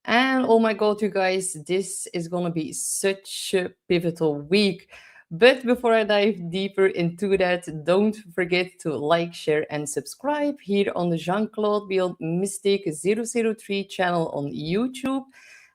And oh my God, you guys, this is going to be such a pivotal week. But before I dive deeper into that, don't forget to like, share, and subscribe here on the Jean Claude Beyond Mystic 003 channel on YouTube.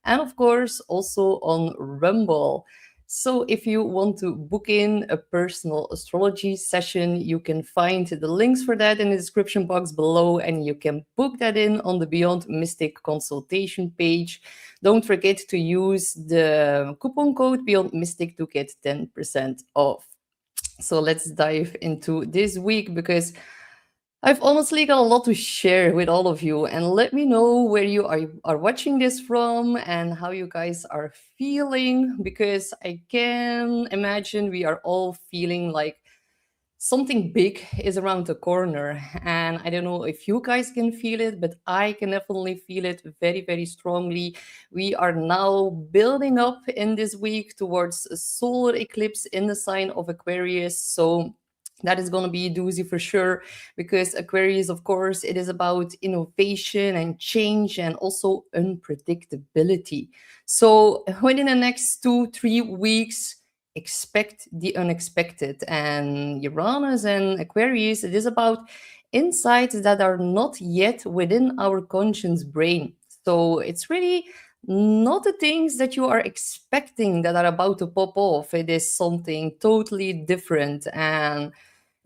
And of course, also on Rumble. So, if you want to book in a personal astrology session, you can find the links for that in the description box below, and you can book that in on the Beyond Mystic consultation page. Don't forget to use the coupon code Beyond Mystic to get 10% off. So, let's dive into this week because I've honestly got a lot to share with all of you, and let me know where you are watching this from and how you guys are feeling because I can imagine we are all feeling like something big is around the corner. And I don't know if you guys can feel it, but I can definitely feel it very, very strongly. We are now building up in this week towards a solar eclipse in the sign of Aquarius. So that is going to be a doozy for sure because Aquarius, of course, it is about innovation and change and also unpredictability. So within the next 2 3 weeks, expect the unexpected. And Uranus and Aquarius, it is about insights that are not yet within our conscious brain. So it's really not the things that you are expecting that are about to pop off. It is something totally different. And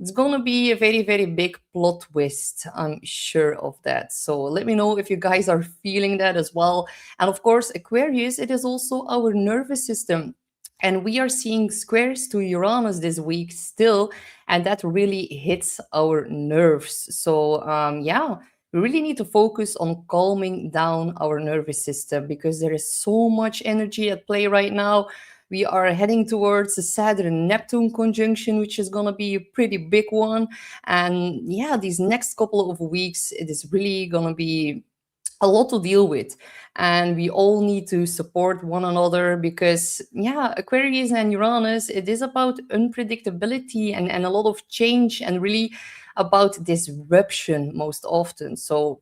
it's gonna be a very, very big plot twist. I'm sure of that. So let me know if you guys are feeling that as well. And of course, Aquarius, it is also our nervous system. And we are seeing squares to Uranus this week still, and that really hits our nerves. So, yeah, we really need to focus on calming down our nervous system because there is so much energy at play right now. We are heading towards the Saturn Neptune conjunction, which is going to be a pretty big one. And yeah, these next couple of weeks, it is really going to be a lot to deal with, and we all need to support one another because yeah, Aquarius and Uranus, it is about unpredictability and a lot of change and really about disruption most often. So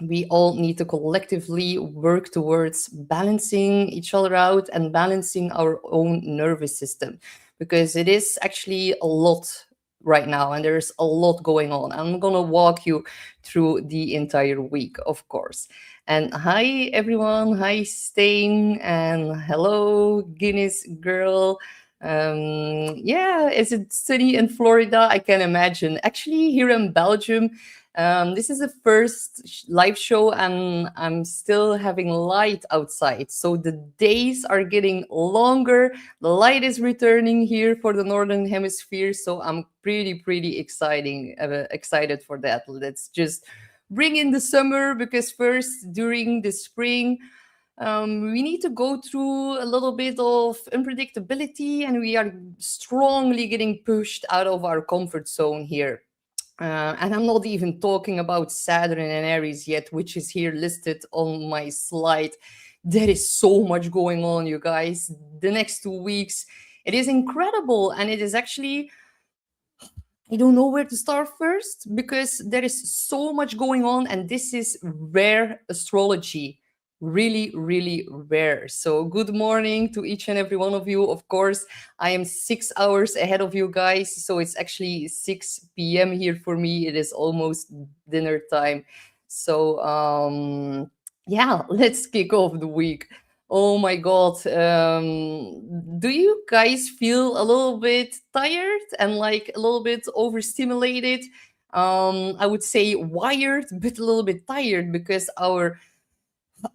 we all need to collectively work towards balancing each other out and balancing our own nervous system because it is actually a lot right now and there's a lot going on. I'm going to walk you through the entire week, of course. And hi everyone, hi Stain, and hello Guinness girl. Yeah, is it sunny in Florida? I can imagine. Actually, here in Belgium, this is the first live show, and I'm still having light outside. So the days are getting longer. The light is returning here for the Northern Hemisphere. So I'm pretty excited for that. Let's just bring in the summer because first, during the spring, we need to go through a little bit of unpredictability, and we are strongly getting pushed out of our comfort zone here. And I'm not even talking about Saturn and Aries yet, which is here listed on my slide. There is so much going on, you guys. The next 2 weeks, it is incredible. And it is actually, I don't know where to start first because there is so much going on. And this is rare astrology. Really, really rare. So, good morning to each and every one of you. Of course, I am 6 hours ahead of you guys. So, it's actually 6 p.m. here for me. It is almost dinner time. So, yeah, let's kick off the week. Oh my God. Do you guys feel a little bit tired and like a little bit overstimulated? I would say wired, but a little bit tired because our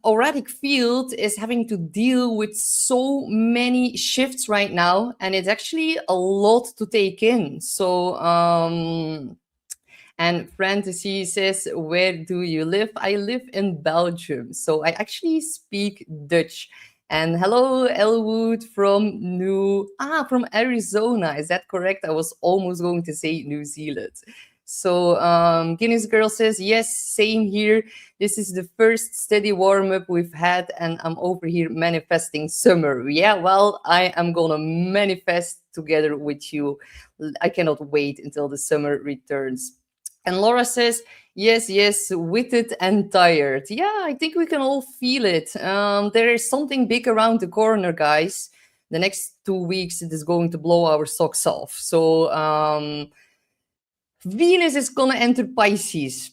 auratic field is having to deal with so many shifts right now, and it's actually a lot to take in. So, and Fantasy says, where do you live? I live in Belgium. So I actually speak Dutch. And hello, Elwood from Arizona. Is that correct? I was almost going to say New Zealand. So Guinness Girl says, yes, same here. This is the first steady warm up we've had, and I'm over here manifesting summer. Yeah, well, I am gonna manifest together with you. I cannot wait until the summer returns. And Laura says, yes, yes, with it and tired. Yeah, I think we can all feel it. There is something big around the corner, guys. The next 2 weeks, it is going to blow our socks off. So, Venus is gonna enter Pisces.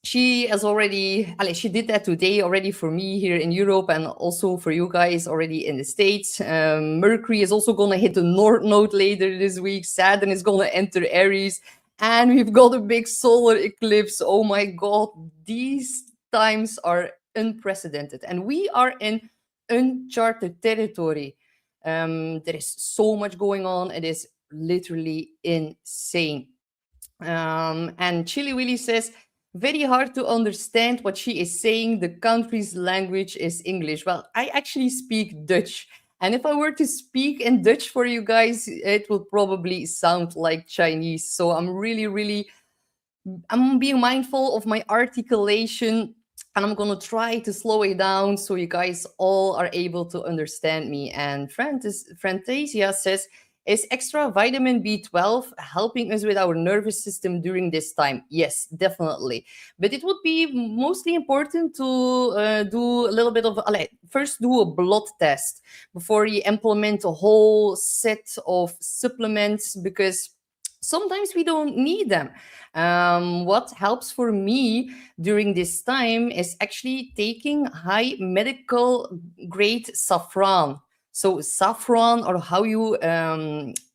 She has already, she did that today already for me here in Europe and also for you guys already in the States. Mercury is also gonna hit the North Node later this week. Saturn is gonna enter Aries, and we've got a big solar eclipse. Oh my God, these times are unprecedented, and we are in uncharted territory. There is so much going on. It is literally insane. And Chili Willy says, very hard to understand what she is saying. The country's language is English. Well, I actually speak Dutch. And if I were to speak in Dutch for you guys, it would probably sound like Chinese. So I'm being mindful of my articulation, and I'm gonna try to slow it down so you guys all are able to understand me. And Fantasia says, is extra vitamin B12 helping us with our nervous system during this time? Yes, definitely. But it would be mostly important to do a little bit of, first do a blood test before you implement a whole set of supplements, because sometimes we don't need them. What helps for me during this time is actually taking high medical grade saffron. So saffron, or how you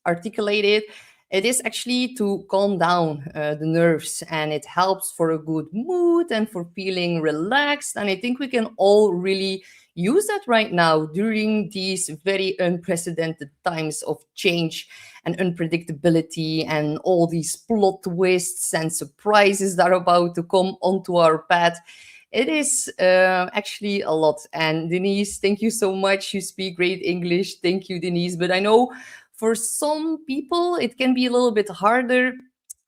articulate it, it is actually to calm down the nerves, and it helps for a good mood and for feeling relaxed. And I think we can all really use that right now during these very unprecedented times of change and unpredictability and all these plot twists and surprises that are about to come onto our path. It is actually a lot. And Denise, thank you so much. You speak great English. Thank you, Denise. But I know for some people it can be a little bit harder.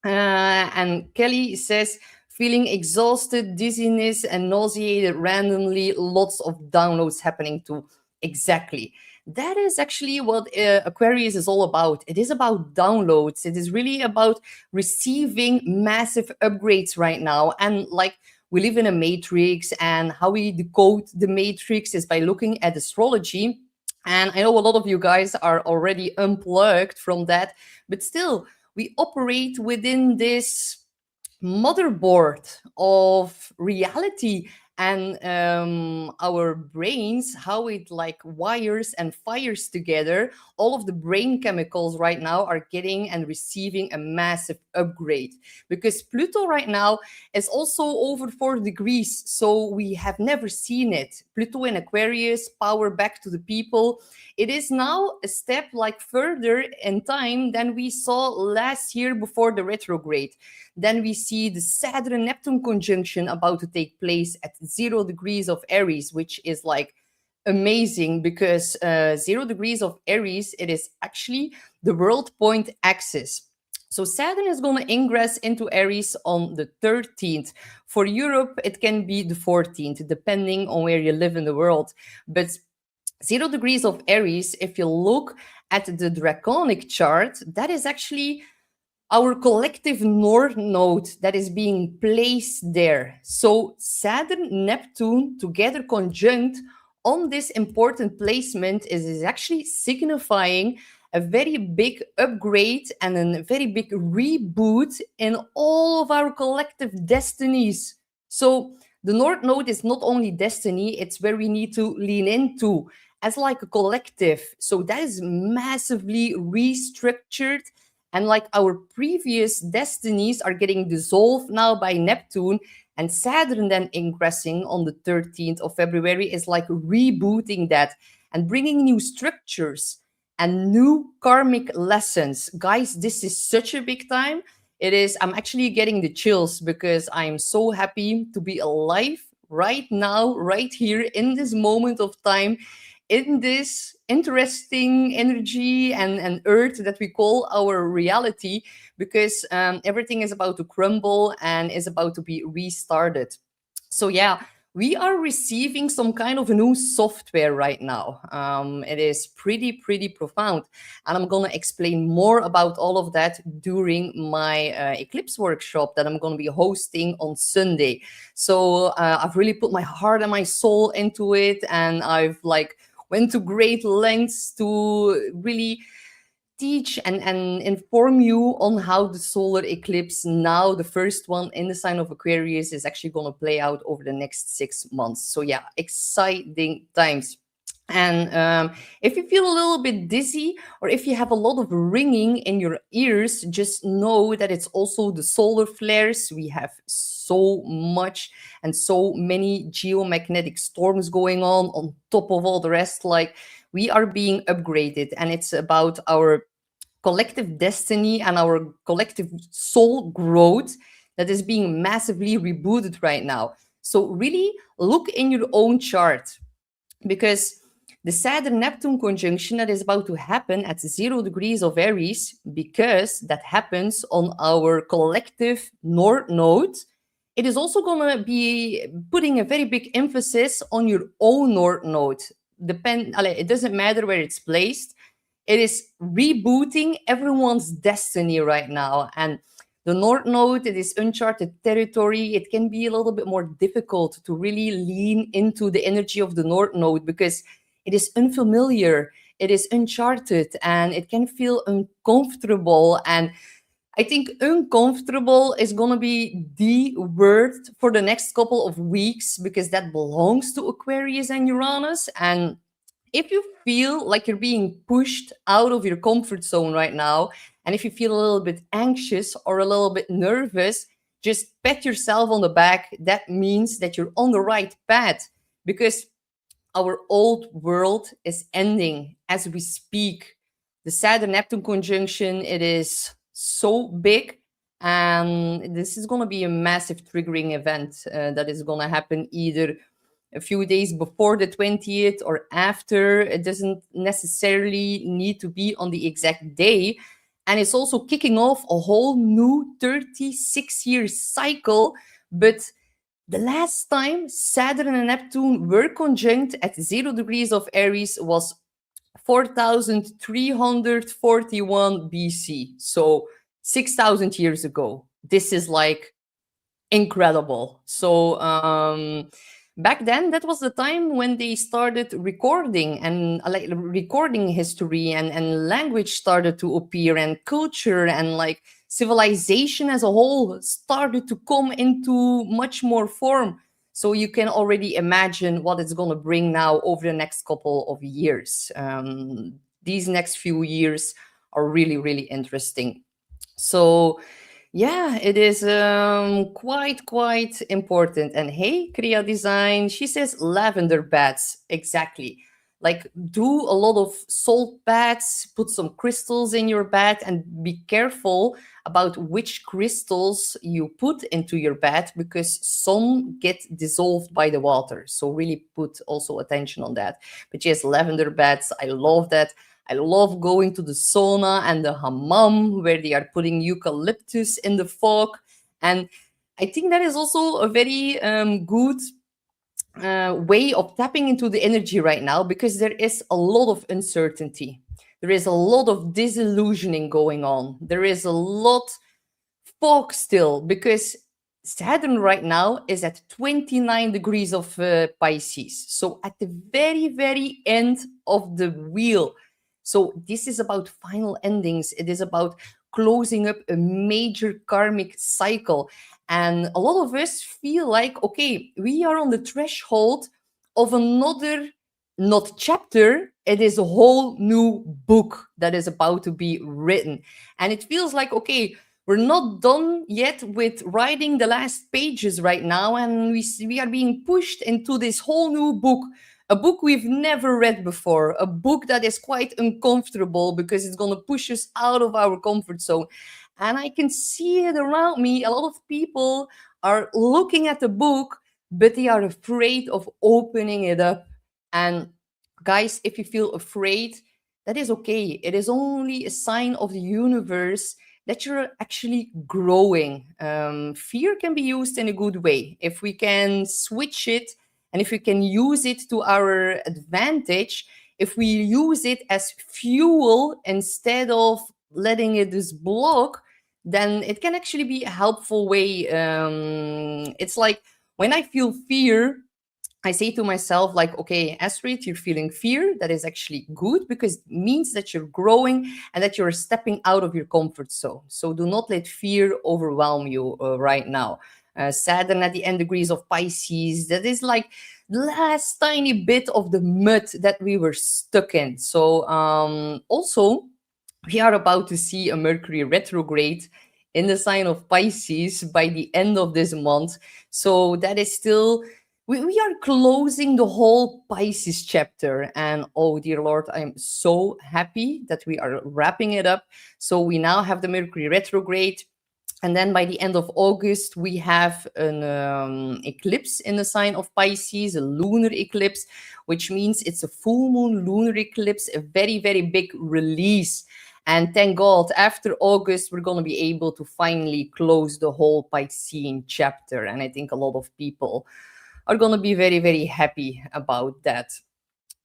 And Kelly says, feeling exhausted, dizziness, and nauseated randomly, lots of downloads happening too. Exactly. That is actually what Aquarius is all about. It is about downloads. It is really about receiving massive upgrades right now. And like, we live in a matrix, and how we decode the matrix is by looking at astrology. And I know a lot of you guys are already unplugged from that, but still, we operate within this motherboard of reality, and our brains, how it like wires and fires together. All of the brain chemicals right now are getting and receiving a massive upgrade, because Pluto right now is also over 4 degrees, so we have never seen it. Pluto in Aquarius, power back to the people. It is now a step like further in time than we saw last year before the retrograde. Then we see the Saturn Neptune conjunction about to take place at 0 degrees of Aries, which is like amazing, because 0 degrees of Aries, it is actually the world point axis. So Saturn is going to ingress into Aries on the 13th. For Europe, it can be the 14th, depending on where you live in the world. But 0 degrees of Aries, if you look at the draconic chart, that is actually our collective north node that is being placed there. So Saturn, Neptune together conjunct on this important placement is actually signifying a very big upgrade and a very big reboot in all of our collective destinies. So the north node is not only destiny, it's where we need to lean into as like a collective. So that is massively restructured, and like our previous destinies are getting dissolved now by Neptune, and Saturn then ingressing on the 13th of February is like rebooting that and bringing new structures and new karmic lessons. Guys, this is such a big time. It is, I'm actually getting the chills because I'm so happy to be alive right now, right here in this moment of time, in this interesting energy and earth that we call our reality, because everything is about to crumble and is about to be restarted. So yeah, we are receiving some kind of a new software right now. It is pretty profound. And I'm going to explain more about all of that during my Eclipse workshop that I'm going to be hosting on Sunday. So I've really put my heart and my soul into it. And I've like went to great lengths to really teach and inform you on how the solar eclipse, now the first one in the sign of Aquarius, is actually going to play out over the next 6 months. So yeah, exciting times. And if you feel a little bit dizzy, or if you have a lot of ringing in your ears, just know that it's also the solar flares. We have so much and so many geomagnetic storms going on top of all the rest. Like, we are being upgraded, and it's about our collective destiny and our collective soul growth that is being massively rebooted right now. So really look in your own chart, because the Saturn Neptune conjunction that is about to happen at 0 degrees of Aries, because that happens on our collective North Node, it is also going to be putting a very big emphasis on your own North Node. It doesn't matter where it's placed. It is rebooting everyone's destiny right now. And the North Node, it is uncharted territory. It can be a little bit more difficult to really lean into the energy of the North Node, because it is unfamiliar, it is uncharted, and it can feel uncomfortable. And I think uncomfortable is going to be the word for the next couple of weeks, because that belongs to Aquarius and Uranus. And if you feel like you're being pushed out of your comfort zone right now, and if you feel a little bit anxious or a little bit nervous, just pat yourself on the back. That means that you're on the right path, because our old world is ending as we speak. The Saturn Neptune conjunction, it is so big, and this is going to be a massive triggering event that is going to happen either a few days before the 20th or after. It doesn't necessarily need to be on the exact day. And it's also kicking off a whole new 36-year cycle. But the last time Saturn and Neptune were conjunct at 0 degrees of Aries was 4341 BC. So 6,000 years ago. This is like incredible. So back then, that was the time when they started recording, and like recording history, and language started to appear, and culture and like civilization as a whole started to come into much more form. So you can already imagine what it's going to bring now over the next couple of years. These next few years are really interesting. So yeah, it is quite important. And hey, Kriya Design, she says lavender baths. Exactly. Like, do a lot of salt baths, put some crystals in your bath, and be careful about which crystals you put into your bath, because some get dissolved by the water. So really put also attention on that. But yes, lavender baths, I love that. I love going to the sauna and the hammam, where they are putting eucalyptus in the fog. And I think that is also a very good way of tapping into the energy right now, because there is a lot of uncertainty. There is a lot of disillusioning going on. There is a lot fog still, because Saturn right now is at 29 degrees of Pisces. So at the very end of the wheel. So this is about final endings. It is about closing up a major karmic cycle. And a lot of us feel like, okay, we are on the threshold of another, not chapter, it is a whole new book that is about to be written. And it feels like, okay, we're not done yet with writing the last pages right now, and we are being pushed into this whole new book, a book we've never read before, a book that is quite uncomfortable because it's going to push us out of our comfort zone. And I can see it around me. A lot of people are looking at the book, but they are afraid of opening it up. And guys, if you feel afraid, that is okay. It is only a sign of the universe that you're actually growing. Fear can be used in a good way. If we can switch it And if we can use it to our advantage, if we use it as fuel instead of letting it just block, then it can actually be a helpful way. It's like when I feel fear, I say to myself, like, okay, Astrid, you're feeling fear. That is actually good because it means that you're growing and that you're stepping out of your comfort zone. So do not let fear overwhelm you right now. Saturn at the end degrees of Pisces, that is like the last tiny bit of the mud that we were stuck in. So also, we are about to see a Mercury retrograde in the sign of Pisces by the end of this month. So that is still, we are closing the whole Pisces chapter. And oh, dear Lord, I'm so happy that we are wrapping it up. So we now have the Mercury retrograde. And then by the end of August, we have an eclipse in the sign of Pisces, a lunar eclipse, which means it's a full moon lunar eclipse, a very, very big release. And thank God, after August, we're going to be able to finally close the whole Piscean chapter. And I think a lot of people are going to be very, very happy about that.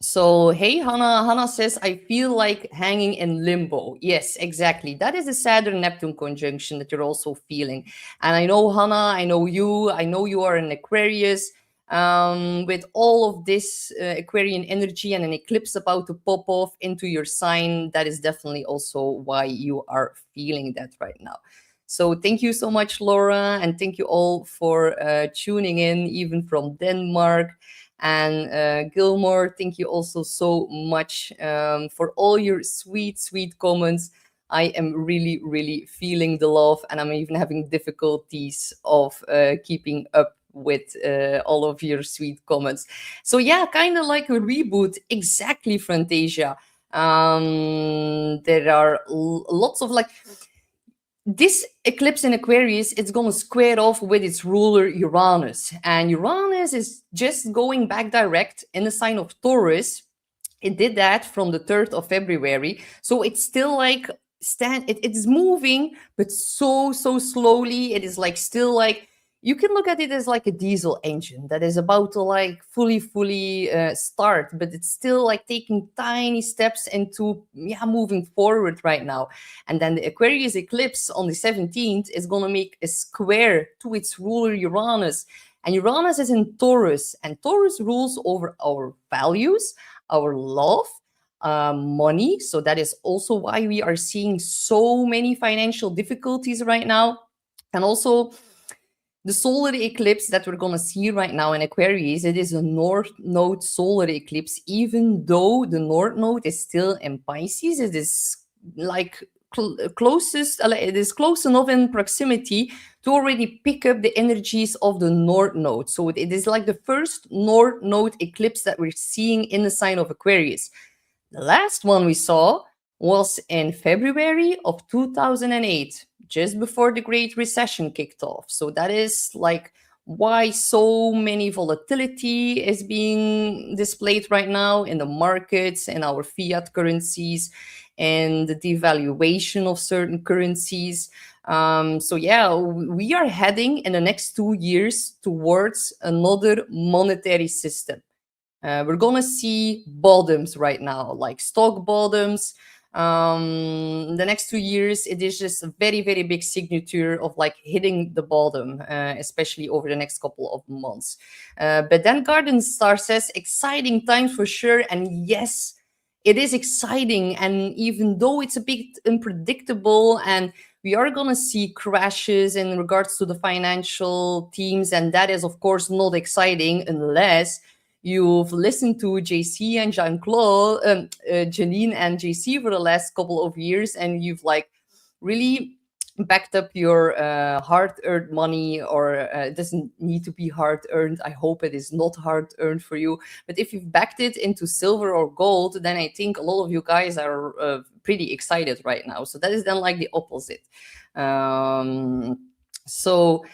So, hey, Hannah. Hannah says, I feel like hanging in limbo. Yes, exactly. That is the Saturn Neptune conjunction that you're also feeling. And I know, Hannah, I know you are an Aquarius. With all of this Aquarian energy and an eclipse about to pop off into your sign, that is definitely also why you are feeling that right now. So thank you so much, Laura, and thank you all for tuning in, even from Denmark. And Gilmore, thank you also so much for all your sweet, sweet comments. I am really, really feeling the love, and I'm even having difficulties of keeping up with all of your sweet comments. So yeah, kind of like a reboot, exactly, Fantasia. There are lots of like this eclipse in Aquarius, it's going to square off with its ruler Uranus. And Uranus is just going back direct in the sign of Taurus. It did that from the 3rd of February. So it's still like it's moving, but so slowly. It is like still like, you can look at it as like a diesel engine that is about to like fully start, but it's still like taking tiny steps into moving forward right now. And then the Aquarius eclipse on the 17th is going to make a square to its ruler Uranus. And Uranus is in Taurus, and Taurus rules over our values, our love, money. So that is also why we are seeing so many financial difficulties right now. And also, the solar eclipse that we're going to see right now in Aquarius, it is a North Node solar eclipse. Even though the North Node is still in Pisces, it is like closest, it is close enough in proximity to already pick up the energies of the North Node. So it is like the first North Node eclipse that we're seeing in the sign of Aquarius. The last one we saw was in February of 2008, just before the Great Recession kicked off. So that is like why so many volatility is being displayed right now in the markets and our fiat currencies and the devaluation of certain currencies. So yeah, we are heading in the next 2 years towards another monetary system. We're gonna see bottoms right now, like stock bottoms. The next 2 years, it is just a very, very big signature of like hitting the bottom, especially over the next couple of months. But then Garden Star says, exciting times for sure. And yes, it is exciting. And even though it's a bit unpredictable and we are going to see crashes in regards to the financial teams, and that is, of course, not exciting unless you've listened to JC and Jean-Claude, Janine and JC for the last couple of years, and you've like really backed up your hard-earned money, or it doesn't need to be hard-earned. I hope it is not hard-earned for you. But if you've backed it into silver or gold, then I think a lot of you guys are pretty excited right now. So that is then like the opposite. So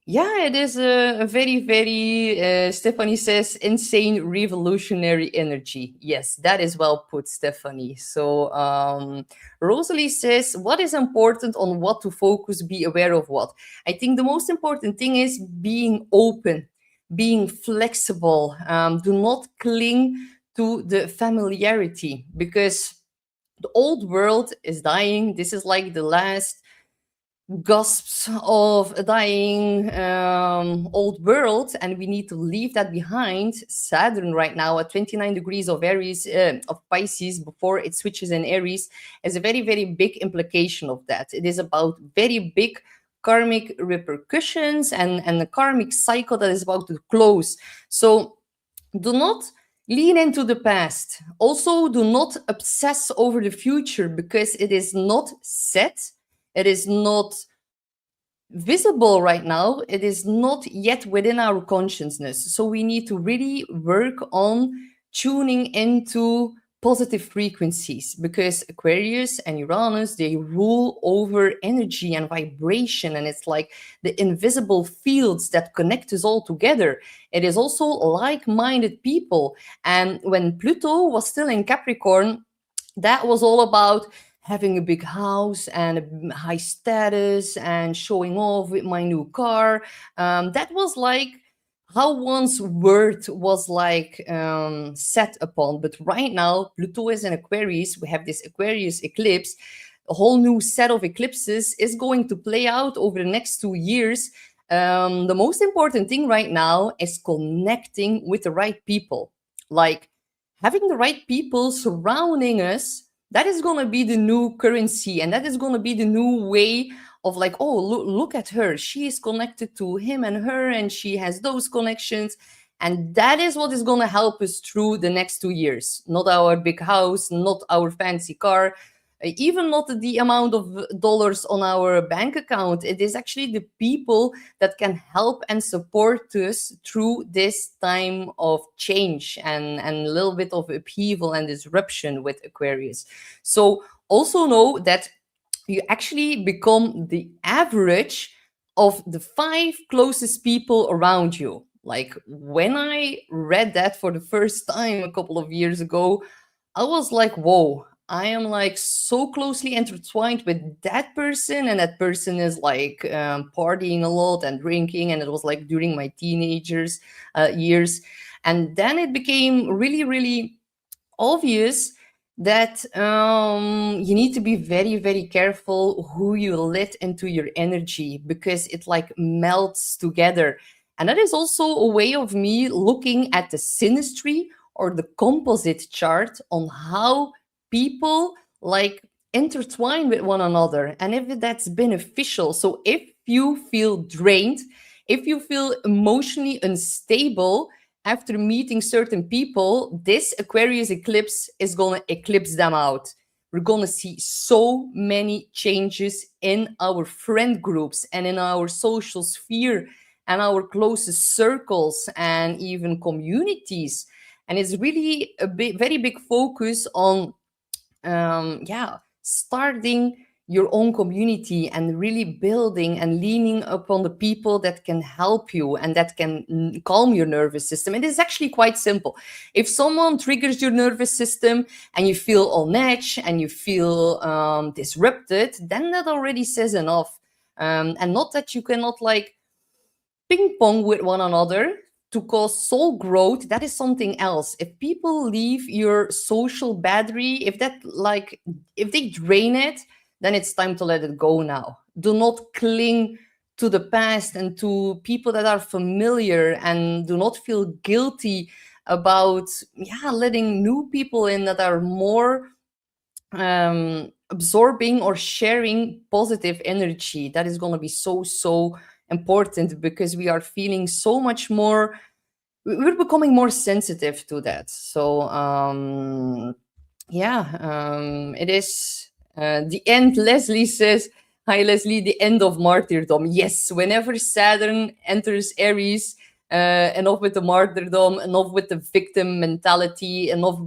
yeah, it is a very, very, Stephanie says, insane revolutionary energy. Yes, that is well put, Stephanie. So Rosalie says, what is important, on what to focus, be aware of what? I think the most important thing is being open. being flexible. Do not cling to the familiarity, because the old world is dying. This is like the last gasps of a dying old world, and we need to leave that behind. Saturn right now at 29 degrees of Aries, of Pisces, before it switches in Aries, is a very, very big implication of that. It is about very big karmic repercussions and the karmic cycle that is about to close. So do not lean into the past. Also, do not obsess over the future, because it is not set. It is not visible right now. It is not yet within our consciousness. So we need to really work on tuning into positive frequencies, because Aquarius and Uranus, they rule over energy and vibration, and it's like the invisible fields that connect us all together. It is also like-minded people. And when Pluto was still in Capricorn, that was all about having a big house and a high status and showing off with my new car. That was like how one's worth was like set upon. But right now, Pluto is in Aquarius. We have this Aquarius eclipse. A whole new set of eclipses is going to play out over the next 2 years. The most important thing right now is connecting with the right people. Like having the right people surrounding us, that is going to be the new currency, and that is going to be the new way of like, oh, look at her, she is connected to him and her, and she has those connections. And that is what is going to help us through the next 2 years. Not our big house, not our fancy car, even not the amount of dollars on our bank account. It is actually the people that can help and support us through this time of change and a little bit of upheaval and disruption with Aquarius. So also know that you actually become the average of the 5 closest people around you. Like when I read that for the first time a couple of years ago, I was like, whoa, I am like so closely intertwined with that person, and that person is like partying a lot and drinking, and it was like during my teenagers years. And then it became really, really obvious that you need to be very, very careful who you let into your energy, because it like melts together. And that is also a way of me looking at the synastry or the composite chart on how people like intertwine with one another, and if that's beneficial. So if you feel drained, if you feel emotionally unstable after meeting certain people, this Aquarius eclipse is going to eclipse them out. We're going to see so many changes in our friend groups and in our social sphere and our closest circles and even communities. And it's really a very big focus on starting your own community and really building and leaning upon the people that can help you and that can calm your nervous system. It is actually quite simple. If someone triggers your nervous system and you feel on edge and you feel disrupted, then that already says enough. And not that you cannot like ping pong with one another to cause soul growth. That is something else. If people leave your social battery, if they drain it, then it's time to let it go now. Do not cling to the past and to people that are familiar, and do not feel guilty about letting new people in that are more absorbing or sharing positive energy. That is going to be so important, because we are feeling so much more, we're becoming more sensitive to that. So it is the end. Leslie says, hi Leslie, the end of martyrdom. Yes, whenever Saturn enters Aries, enough with the martyrdom, enough with the victim mentality, enough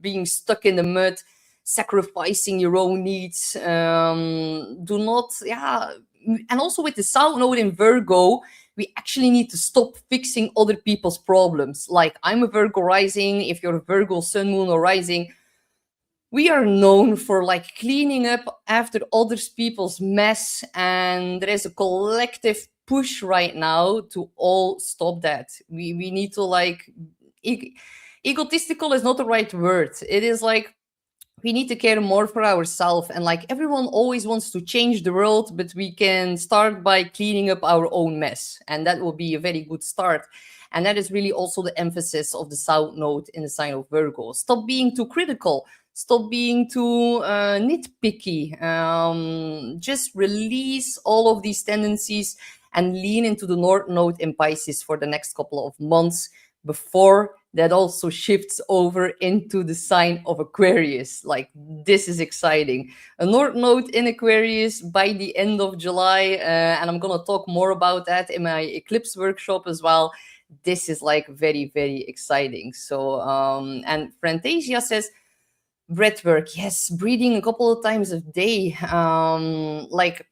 being stuck in the mud, sacrificing your own needs. Do not, and also with the South Node in Virgo, we actually need to stop fixing other people's problems. Like, I'm a Virgo rising. If you're a Virgo Sun, Moon, or Rising, we are known for like cleaning up after other people's mess, and there is a collective push right now to all stop that. We need to like egotistical is not the right word. It is like we need to care more for ourselves, and like everyone always wants to change the world, but we can start by cleaning up our own mess, and that will be a very good start. And that is really also the emphasis of the south node in the sign of Virgo. Stop being too critical, stop being too nitpicky, just release all of these tendencies and lean into the north node in Pisces for the next couple of months before that also shifts over into the sign of Aquarius. Like, this is exciting. A North Node in Aquarius by the end of July. And I'm going to talk more about that in my eclipse workshop as well. This is like very, very exciting. So, and Fantasia says, breath work. Yes, breathing a couple of times a day. Like,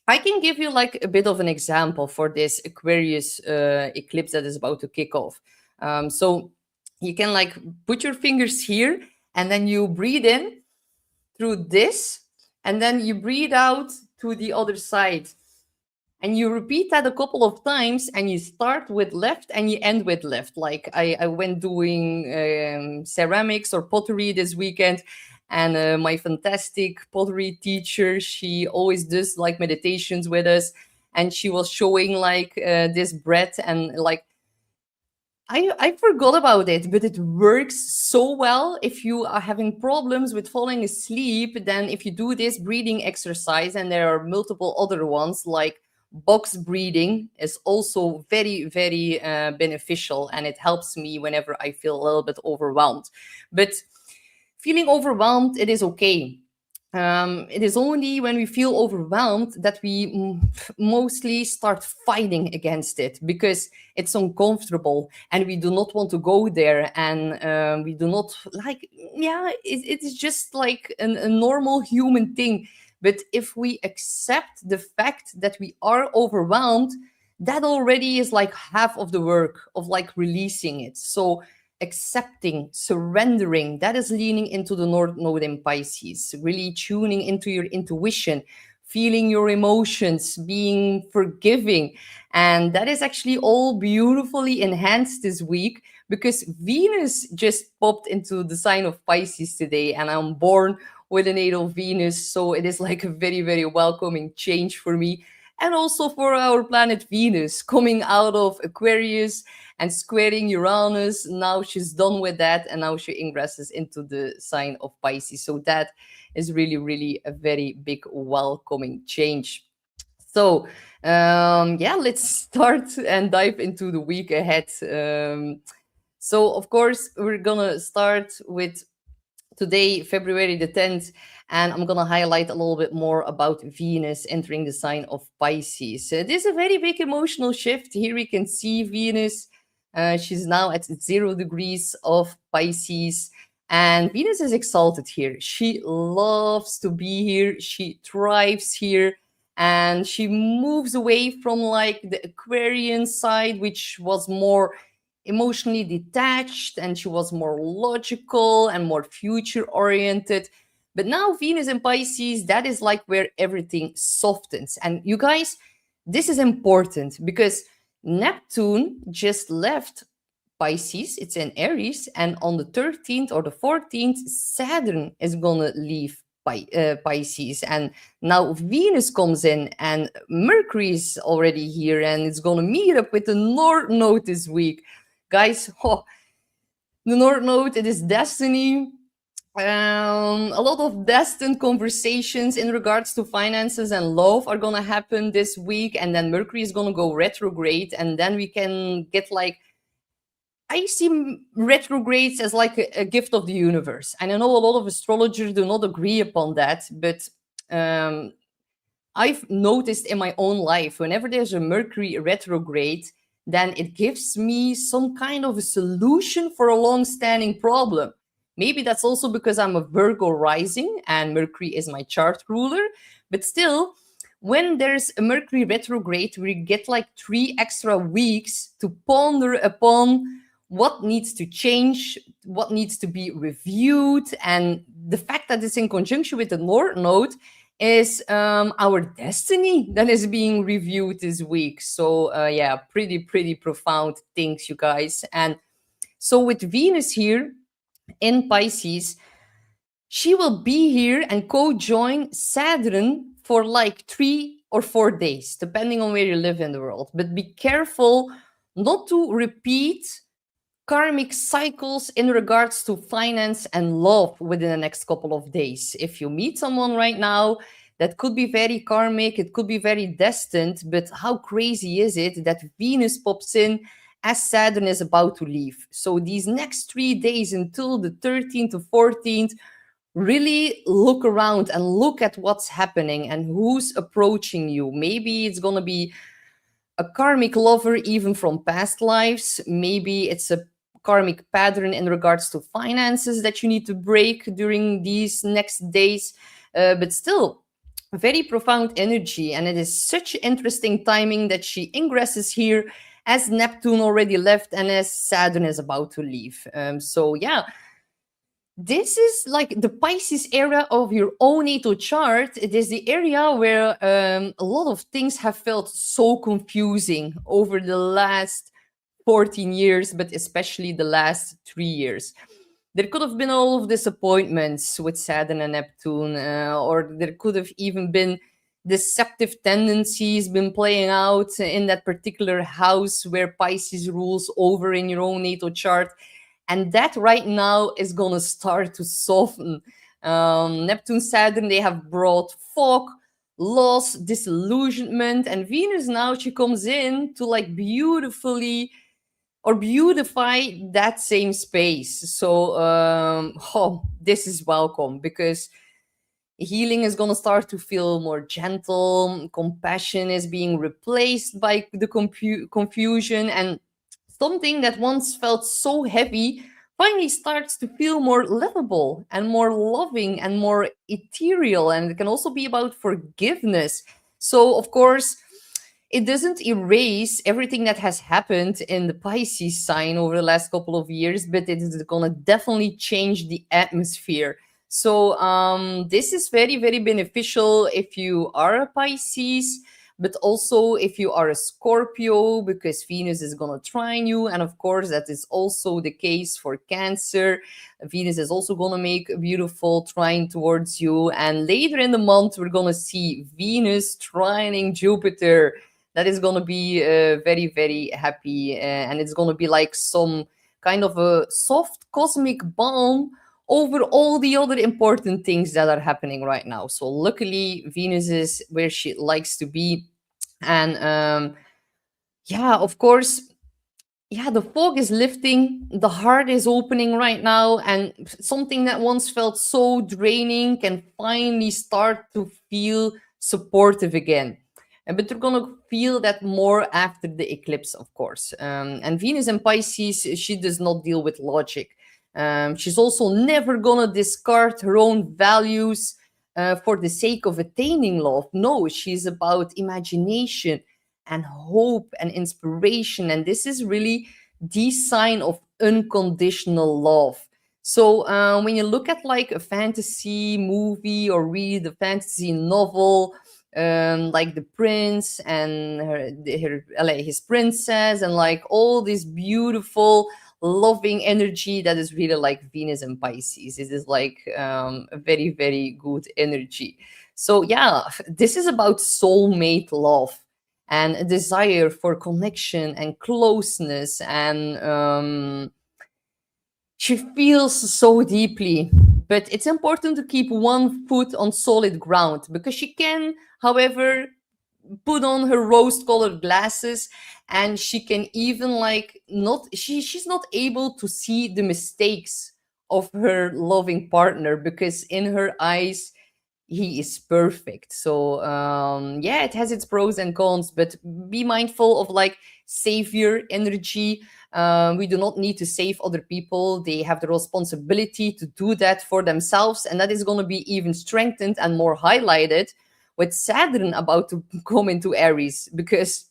I can give you like a bit of an example for this Aquarius eclipse that is about to kick off. So you can like put your fingers here, and then you breathe in through this, and then you breathe out to the other side. And you repeat that a couple of times, and you start with left and you end with left. Like I went doing ceramics or pottery this weekend, and my fantastic pottery teacher, she always does like meditations with us, and she was showing like this breath, and like I forgot about it, but it works so well if you are having problems with falling asleep. Then if you do this breathing exercise, and there are multiple other ones like box breathing is also very, very beneficial, and it helps me whenever I feel a little bit overwhelmed. But feeling overwhelmed, it is okay. It is only when we feel overwhelmed that we mostly start fighting against it, because it's uncomfortable and we do not want to go there, and we do not like, yeah, it is just like a normal human thing. But if we accept the fact that we are overwhelmed, that already is like half of the work of like releasing it. So accepting, surrendering, that is leaning into the North Node in Pisces, really tuning into your intuition, feeling your emotions, being forgiving. And that is actually all beautifully enhanced this week, because Venus just popped into the sign of Pisces today, and I'm born with a natal Venus. So it is like a very, very welcoming change for me. And also for our planet Venus coming out of Aquarius and squaring Uranus. Now she's done with that, and now she ingresses into the sign of Pisces. So that is really, really a very big welcoming change. So yeah, let's start and dive into the week ahead. So of course we're gonna start with today, February the 10th, and I'm going to highlight a little bit more about Venus entering the sign of Pisces. This is a very big emotional shift. Here we can see Venus. She's now at 0 degrees of Pisces, and Venus is exalted here. She loves to be here. She thrives here, and she moves away from like the Aquarian side, which was more emotionally detached, and she was more logical and more future oriented. But now Venus in Pisces, that is like where everything softens. And you guys, this is important because Neptune just left Pisces, it's in Aries, and on the 13th or the 14th, Saturn is gonna leave Pisces, and now Venus comes in, and Mercury is already here, and it's gonna meet up with the North Node this week. Guys, oh, the North Node, it is destiny. A lot of destined conversations in regards to finances and love are gonna happen this week, and then Mercury is gonna go retrograde, and then we can get like, I see retrogrades as like a gift of the universe. And I know a lot of astrologers do not agree upon that, but I've noticed in my own life, whenever there's a Mercury retrograde, then it gives me some kind of a solution for a long-standing problem. Maybe that's also because I'm a Virgo rising and Mercury is my chart ruler, but still, when there's a Mercury retrograde, we get like 3 extra weeks to ponder upon what needs to change, what needs to be reviewed. And the fact that it's in conjunction with the North Node, is our destiny that is being reviewed this week. So yeah, pretty profound things, you guys. And so with Venus here in Pisces, she will be here and co-join Saturn for like 3 or 4 days, depending on where you live in the world. But be careful not to repeat karmic cycles in regards to finance and love within the next couple of days. If you meet someone right now, that could be very karmic, it could be very destined, but how crazy is it that Venus pops in as Saturn is about to leave? So these next 3 days until the 13th to 14th, really look around and look at what's happening and who's approaching you. Maybe it's going to be a karmic lover even from past lives. Maybe it's a karmic pattern in regards to finances that you need to break during these next days. But still, very profound energy. And it is such interesting timing that she ingresses here as Neptune already left and as Saturn is about to leave. So, yeah, this is like the Pisces area of your own natal chart. It is the area where a lot of things have felt so confusing over the last 14 years, but especially the last 3 years. There could have been all of disappointments with Saturn and Neptune, or there could have even been deceptive tendencies been playing out in that particular house where Pisces rules over in your own natal chart. And that right now is going to start to soften. Neptune, Saturn, they have brought fog, loss, disillusionment, and Venus now she comes in to like beautifully or beautify that same space. So this is welcome because healing is going to start to feel more gentle. Compassion is being replaced by the confusion, and something that once felt so heavy finally starts to feel more livable and more loving and more ethereal. And it can also be about forgiveness. So, of course, it doesn't erase everything that has happened in the Pisces sign over the last couple of years, but it is going to definitely change the atmosphere. So this is very beneficial if you are a Pisces, but also if you are a Scorpio, because Venus is going to trine you. And of course, that is also the case for Cancer. Venus is also going to make a beautiful trine towards you. And later in the month, we're going to see Venus trining Jupiter. That is going to be very happy. And it's going to be like some kind of a soft cosmic balm over all the other important things that are happening right now. So luckily, Venus is where she likes to be. And yeah, of course, yeah, the fog is lifting, the heart is opening right now, and something that once felt so draining can finally start to feel supportive again. But you're gonna feel that more after the eclipse, of course. And Venus in Pisces, she does not deal with logic. She's also never gonna discard her own values for the sake of attaining love. No, she's about imagination and hope and inspiration. And this is really the sign of unconditional love. So when you look at like a fantasy movie or read a fantasy novel, like the prince and his princess, and like all this beautiful loving energy that is really like Venus and Pisces. It is like a very good energy. So yeah, this is about soulmate love and a desire for connection and closeness, and she feels so deeply. But it's important to keep one foot on solid ground, because she can, however, put on her rose colored glasses, and she can even like not she's not able to see the mistakes of her loving partner, because in her eyes he is perfect. So yeah, it has its pros and cons, but be mindful of like savior energy. We do not need to save other people. They have the responsibility to do that for themselves, and that is going to be even strengthened and more highlighted with Saturn about to come into Aries, because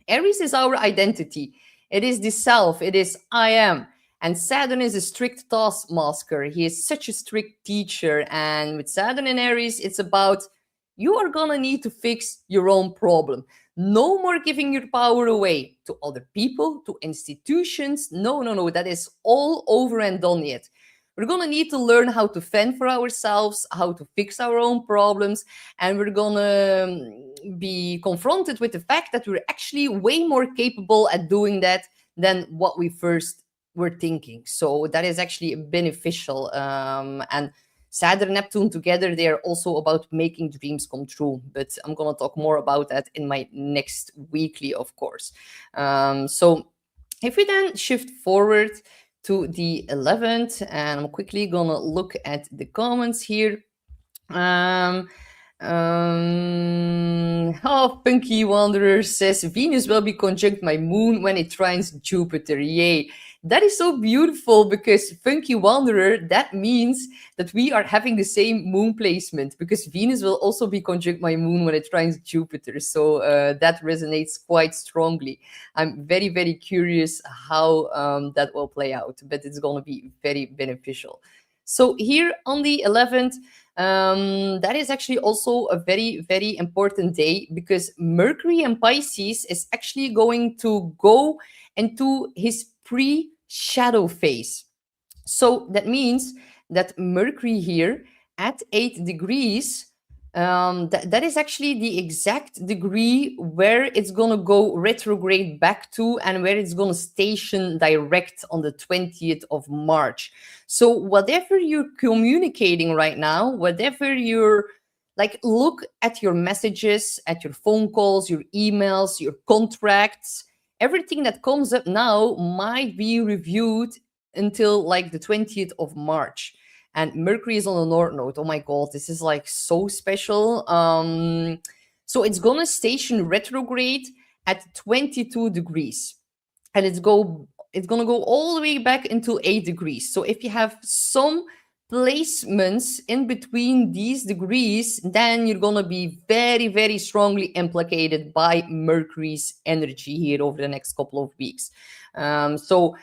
Aries is our identity. It is the self. It is I am. And Saturn is a strict taskmaster. He is such a strict teacher. And with Saturn in Aries, it's about you are gonna need to fix your own problem. No more giving your power away to other people, to institutions. No, no, no, that is all over and done yet. We're gonna need to learn how to fend for ourselves, how to fix our own problems, and we're gonna be confronted with the fact that we're actually way more capable at doing that than what we first were thinking. So that is actually beneficial. And Saturn and Neptune together, they are also about making dreams come true. But I'm going to talk more about that in my next weekly, of course. So if we then shift forward to the 11th, and I'm quickly going to look at the comments here. Oh, Funky Wanderer says Venus will be conjunct my moon when it trines Jupiter. Yay. That is so beautiful because Funky Wanderer, that means that we are having the same moon placement because Venus will also be conjunct my moon when it trines Jupiter. So that resonates quite strongly. I'm very, very curious how that will play out, but it's going to be very beneficial. So here on the 11th, that is actually also a very, very important day because Mercury in Pisces is actually going to go into his pre-shadow phase. So that means that Mercury here at 8 degrees, that is actually the exact degree where it's going to go retrograde back to and where it's going to station direct on the 20th of March. So whatever you're communicating right now, whatever you're like, look at your messages, at your phone calls, your emails, your contracts, everything that comes up now might be reviewed until like the 20th of March. And Mercury is on the north node. Oh my god, this is like so special. So it's gonna station retrograde at 22 degrees. And it's gonna go all the way back into 8 degrees. So if you have some placements in between these degrees, then you're gonna be very, very strongly implicated by Mercury's energy here over the next couple of weeks. So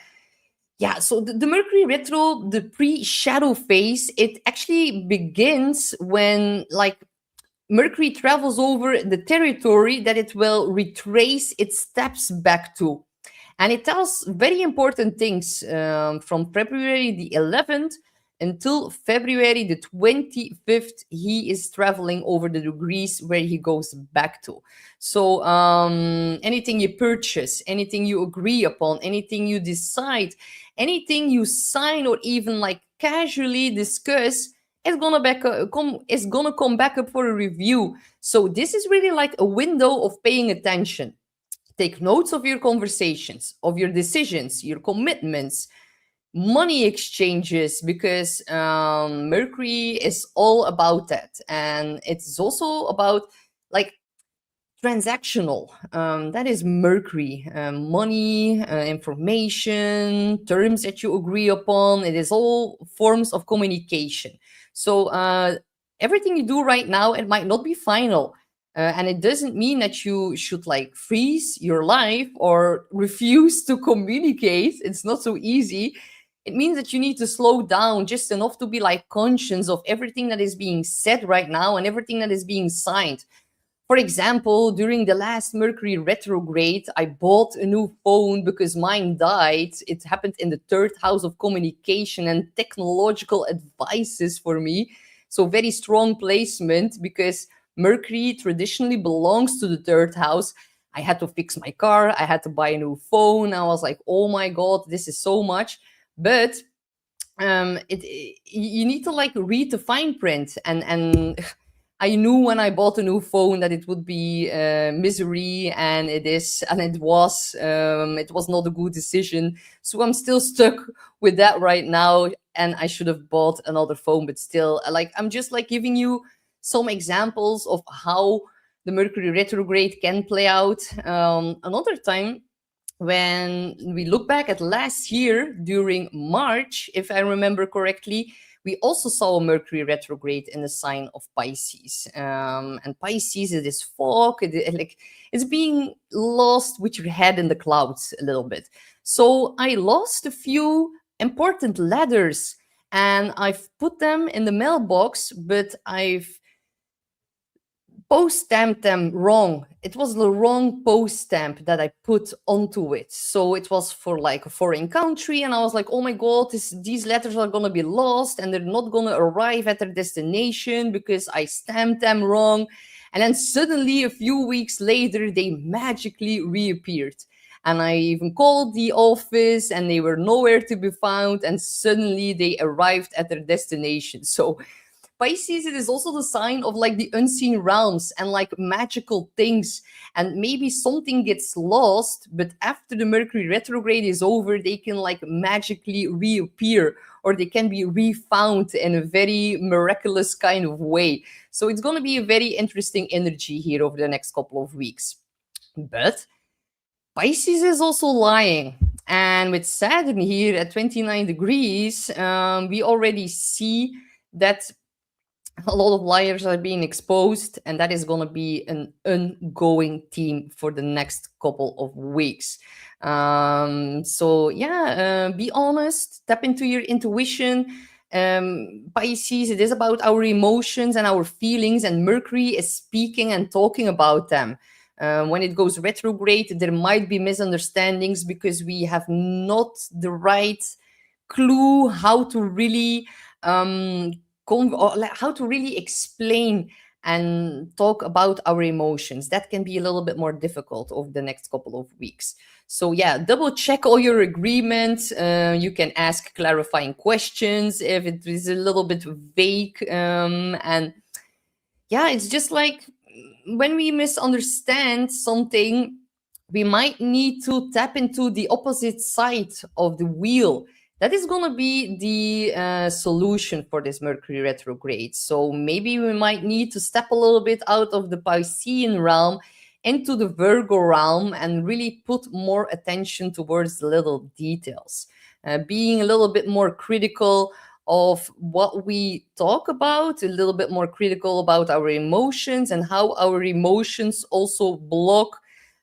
the Mercury retro, the pre-shadow phase, it actually begins when like Mercury travels over the territory that it will retrace its steps back to. And it tells very important things from February the 11th until February the 25th. He is traveling over the degrees where he goes back to. So anything you purchase, anything you agree upon, anything you decide, anything you sign or even like casually discuss is gonna come back up for a review. So this is really like a window of paying attention. Take notes of your conversations, of your decisions, your commitments, money exchanges, because Mercury is all about that. And it's also about like transactional. That is Mercury. Money, information, terms that you agree upon. It is all forms of communication. So everything you do right now, it might not be final. And it doesn't mean that you should like freeze your life or refuse to communicate. It's not so easy. It means that you need to slow down just enough to be like conscious of everything that is being said right now and everything that is being signed. For example, during the last Mercury retrograde, I bought a new phone because mine died. It happened in the third house of communication and technological advices for me. So very strong placement because Mercury traditionally belongs to the third house. I had to fix my car. I had to buy a new phone. I was like, oh my God, this is so much. But you need to like read the fine print, and I knew when I bought a new phone that it would be misery, and it was not a good decision. So I'm still stuck with that right now, and I should have bought another phone. But still, like, I'm just like giving you some examples of how the Mercury retrograde can play out. Another time, when we look back at last year during March, if I remember correctly, we also saw a Mercury retrograde in the sign of Pisces. And Pisces is this fog, it's being lost with your head in the clouds a little bit. So I lost a few important letters and I've put them in the mailbox, but I've post stamped them wrong. It was the wrong post stamp that I put onto it. So it was for like a foreign country. And I was like, oh my God, these letters are going to be lost and they're not going to arrive at their destination because I stamped them wrong. And then suddenly, a few weeks later, they magically reappeared. And I even called the office and they were nowhere to be found. And suddenly they arrived at their destination. So Pisces, it is also the sign of like the unseen realms and like magical things. And maybe something gets lost, but after the Mercury retrograde is over, they can like magically reappear or they can be refound in a very miraculous kind of way. So it's going to be a very interesting energy here over the next couple of weeks. But Pisces is also lying. And with Saturn here at 29 degrees, we already see that a lot of liars are being exposed, and that is going to be an ongoing theme for the next couple of weeks. So yeah, be honest, tap into your intuition. Pisces, it is about our emotions and our feelings, and Mercury is speaking and talking about them. When it goes retrograde, there might be misunderstandings because we have not the right clue how to really how to really explain and talk about our emotions. That can be a little bit more difficult over the next couple of weeks. So yeah, double check all your agreements. You can ask clarifying questions if it is a little bit vague. And yeah, it's just like when we misunderstand something, we might need to tap into the opposite side of the wheel. That is going to be the solution for this Mercury retrograde. So maybe we might need to step a little bit out of the Piscean realm into the Virgo realm and really put more attention towards the little details. Being a little bit more critical of what we talk about, a little bit more critical about our emotions and how our emotions also block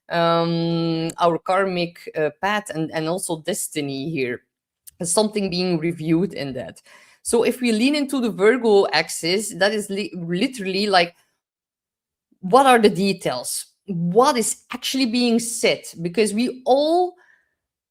our karmic path and also destiny here. Something being reviewed in that. So if we lean into the Virgo axis, that is literally like, what are the details? What is actually being said? Because we all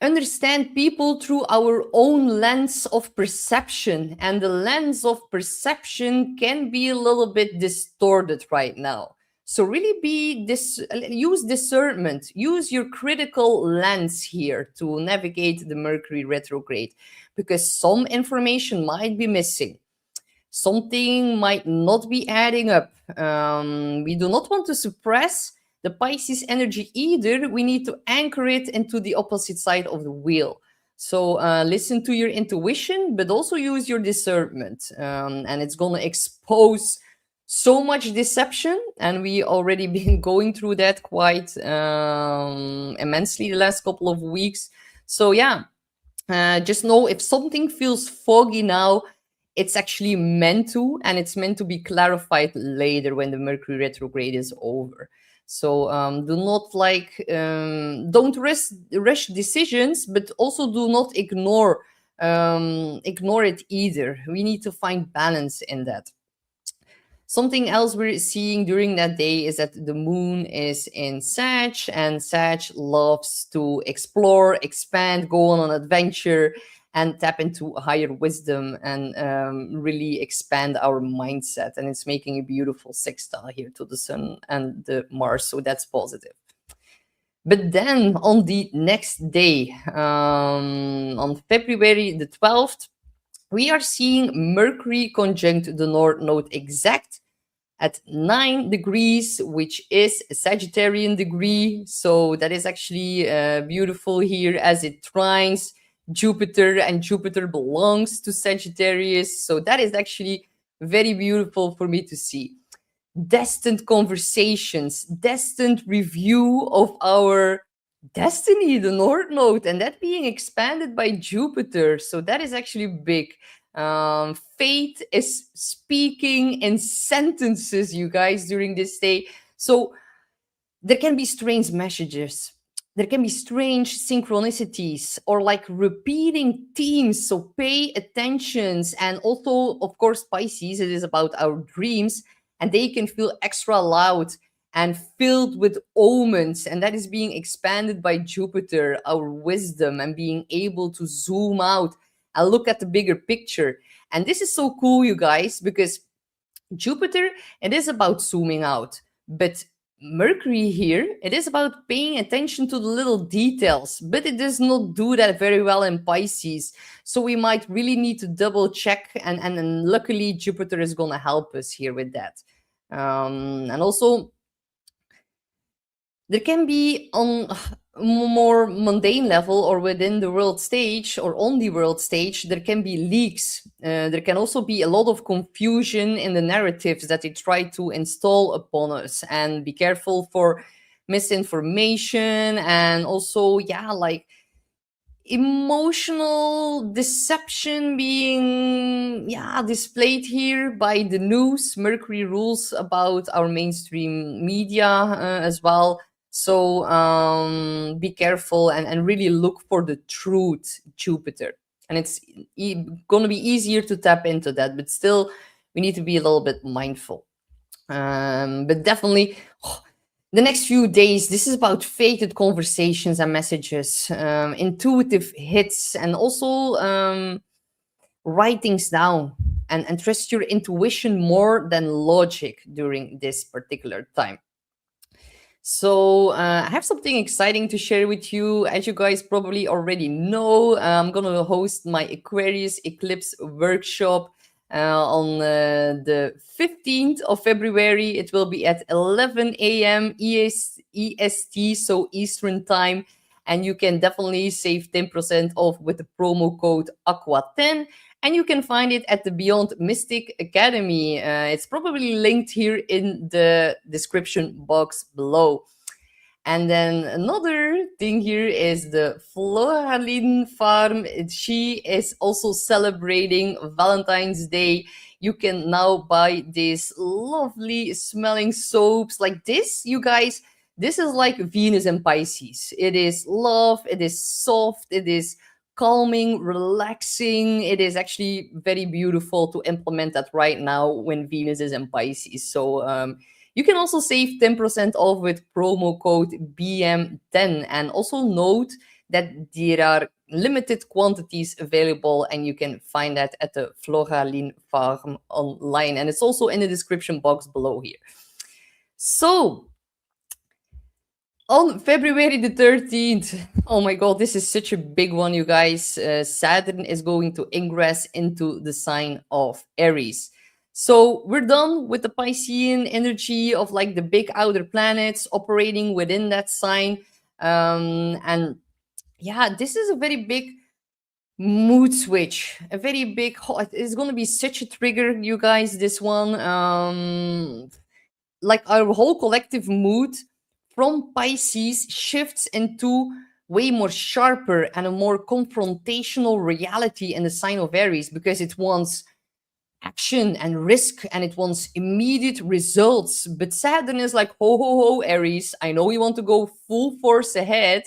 understand people through our own lens of perception, and the lens of perception can be a little bit distorted right now. So really use discernment, use your critical lens here to navigate the Mercury retrograde, because some information might be missing, something might not be adding up. We do not want to suppress the Pisces energy either. We need to anchor it into the opposite side of the wheel. So listen to your intuition, but also use your discernment. And it's going to expose so much deception. And we already been going through that quite immensely the last couple of weeks. So yeah, just know if something feels foggy now, it's actually meant to, and it's meant to be clarified later when the Mercury retrograde is over. So do not don't rush decisions, but also do not ignore it either. We need to find balance in that. Something else we're seeing during that day is that the moon is in Sag, and Sag loves to explore, expand, go on an adventure, and tap into higher wisdom and really expand our mindset. And it's making a beautiful sextile here to the Sun and the Mars, so that's positive. But then on the next day, on February the 12th, we are seeing Mercury conjunct the North Node exact at 9 degrees, which is a Sagittarian degree. So that is actually beautiful here as it trines Jupiter, and Jupiter belongs to Sagittarius. So that is actually very beautiful for me to see. Destined conversations, destined review of our destiny, the North Node, and that being expanded by Jupiter. So that is actually big. Fate is speaking in sentences, you guys, during this day. So there can be strange messages. There can be strange synchronicities or like repeating themes. So pay attention. And also, of course, Pisces, it is about our dreams and they can feel extra loud and filled with omens, and that is being expanded by Jupiter, our wisdom, and being able to zoom out and look at the bigger picture. And this is so cool, you guys, because Jupiter, it is about zooming out, but Mercury here, it is about paying attention to the little details, but it does not do that very well in Pisces. So we might really need to double check, and luckily Jupiter is going to help us here with that. And also, there can be on a more mundane level or within the world stage or on the world stage, there can be leaks. There can also be a lot of confusion in the narratives that they try to install upon us, and be careful for misinformation, and also, yeah, like emotional deception being, yeah, displayed here by the news. Mercury rules about our mainstream media as well. So be careful, and really look for the truth, Jupiter. And it's going to be easier to tap into that, but still we need to be a little bit mindful. But definitely, the next few days, this is about fated conversations and messages, intuitive hits, and also write things down, and trust your intuition more than logic during this particular time. So I have something exciting to share with you. As you guys probably already know, I'm going to host my Aquarius Eclipse workshop on the 15th of February. It will be at 11 a.m. EST, so Eastern time. And you can definitely save 10% off with the promo code AQUA10. And you can find it at the Beyond Mystic Academy. It's probably linked here in the description box below. And then another thing here is the Floraline farm. She is also celebrating Valentine's Day. You can now buy these lovely smelling soaps like this, you guys. This is like Venus and Pisces. It is love, it is soft, it is calming, relaxing. It is actually very beautiful to implement that right now when Venus is in Pisces. So you can also save 10% off with promo code BM10. And also note that there are limited quantities available, and you can find that at the Floraline farm online. And it's also in the description box below here. So on February the 13th, oh my god, this is such a big one, you guys. Saturn is going to ingress into the sign of Aries. So we're done with the Piscean energy of like the big outer planets operating within that sign. And yeah, this is a very big mood switch, a very big, it's going to be such a trigger, you guys, this one. Like our whole collective mood from Pisces shifts into way more sharper and a more confrontational reality in the sign of Aries, because it wants action and risk, and it wants immediate results. But Saturn is like, ho ho ho, Aries, I know you want to go full force ahead,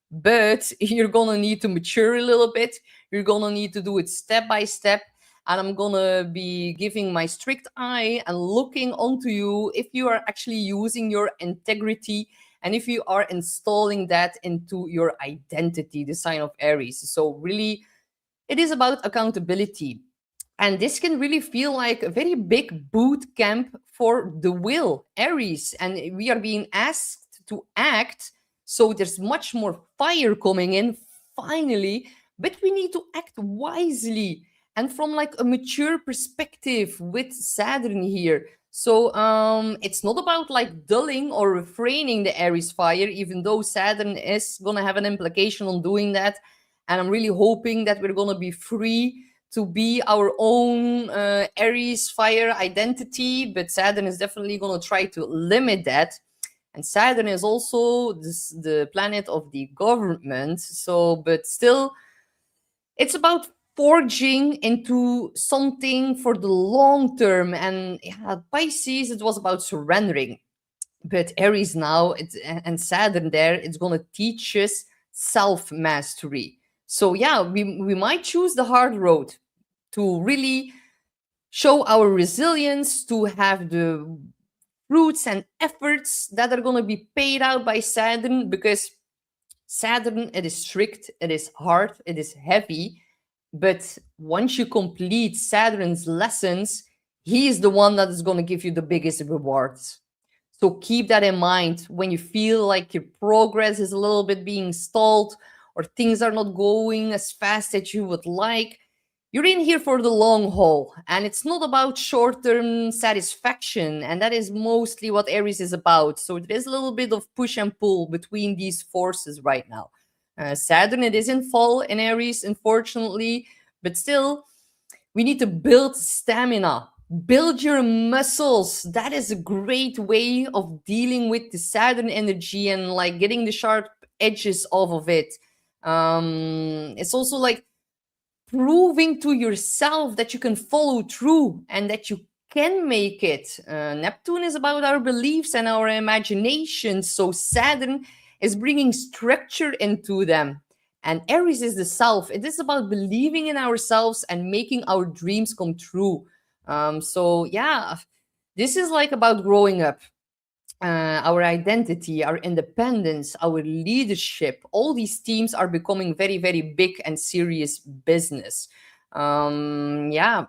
but you're gonna need to mature a little bit. You're gonna need to do it step by step, and I'm gonna be giving my strict eye and looking onto you if you are actually using your integrity, and if you are installing that into your identity, the sign of Aries. So really, it is about accountability. And this can really feel like a very big boot camp for the will, Aries. And we are being asked to act. So there's much more fire coming in, finally. But we need to act wisely and from like a mature perspective with Saturn here. So it's not about like dulling or refraining the Aries fire, even though Saturn is going to have an implication on doing that. And I'm really hoping that we're going to be free to be our own Aries fire identity, but Saturn is definitely going to try to limit that. And Saturn is also the planet of the government. So, but still, it's about forging into something for the long term. And yeah, Pisces, it was about surrendering. But Aries now, and Saturn there, it's going to teach us self mastery. So yeah, we might choose the hard road to really show our resilience, to have the fruits and efforts that are going to be paid out by Saturn, because Saturn, it is strict, it is hard, it is heavy. But once you complete Saturn's lessons, he is the one that is going to give you the biggest rewards. So keep that in mind when you feel like your progress is a little bit being stalled, or things are not going as fast as you would like. You're in here for the long haul, and it's not about short term satisfaction. And that is mostly what Aries is about. So there is a little bit of push and pull between these forces right now. Saturn, it is in fall in Aries, unfortunately, but still, we need to build stamina, build your muscles. That is a great way of dealing with the Saturn energy and like getting the sharp edges off of it. It's also like proving to yourself that you can follow through and that you can make it. Neptune is about our beliefs and our imagination, so Saturn is bringing structure into them. And Aries is the self. It is about believing in ourselves and making our dreams come true. So, yeah, this is like about growing up. Our identity, our independence, our leadership, all these themes are becoming very, very big and serious business. Yeah,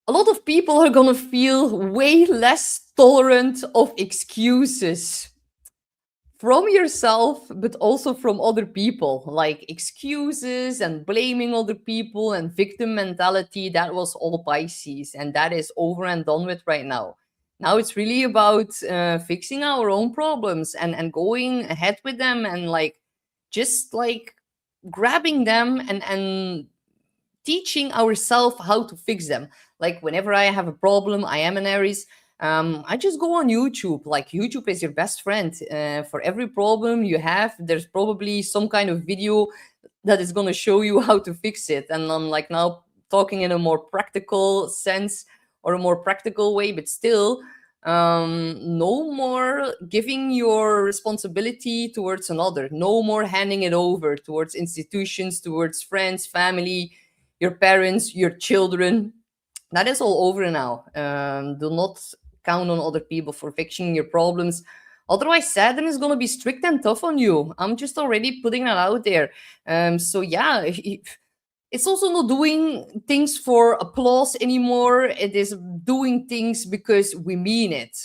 a lot of people are gonna feel way less tolerant of excuses from yourself, but also from other people, like excuses and blaming other people and victim mentality. That was all Pisces, and that is over and done with right now. Now it's really about fixing our own problems and going ahead with them, and like just like grabbing them and teaching ourselves how to fix them. Like whenever I have a problem, I am an Aries. I just go on YouTube. Like YouTube is your best friend. For every problem you have, there's probably some kind of video that is going to show you how to fix it. And I'm like now talking in a more practical sense or a more practical way, but still, no more giving your responsibility towards another. No more handing it over towards institutions, towards friends, family, your parents, your children. That is all over now. Do not count on other people for fixing your problems. Otherwise, Saturn is going to be strict and tough on you. I'm just already putting that out there. So, yeah, it's also not doing things for applause anymore. It is doing things because we mean it.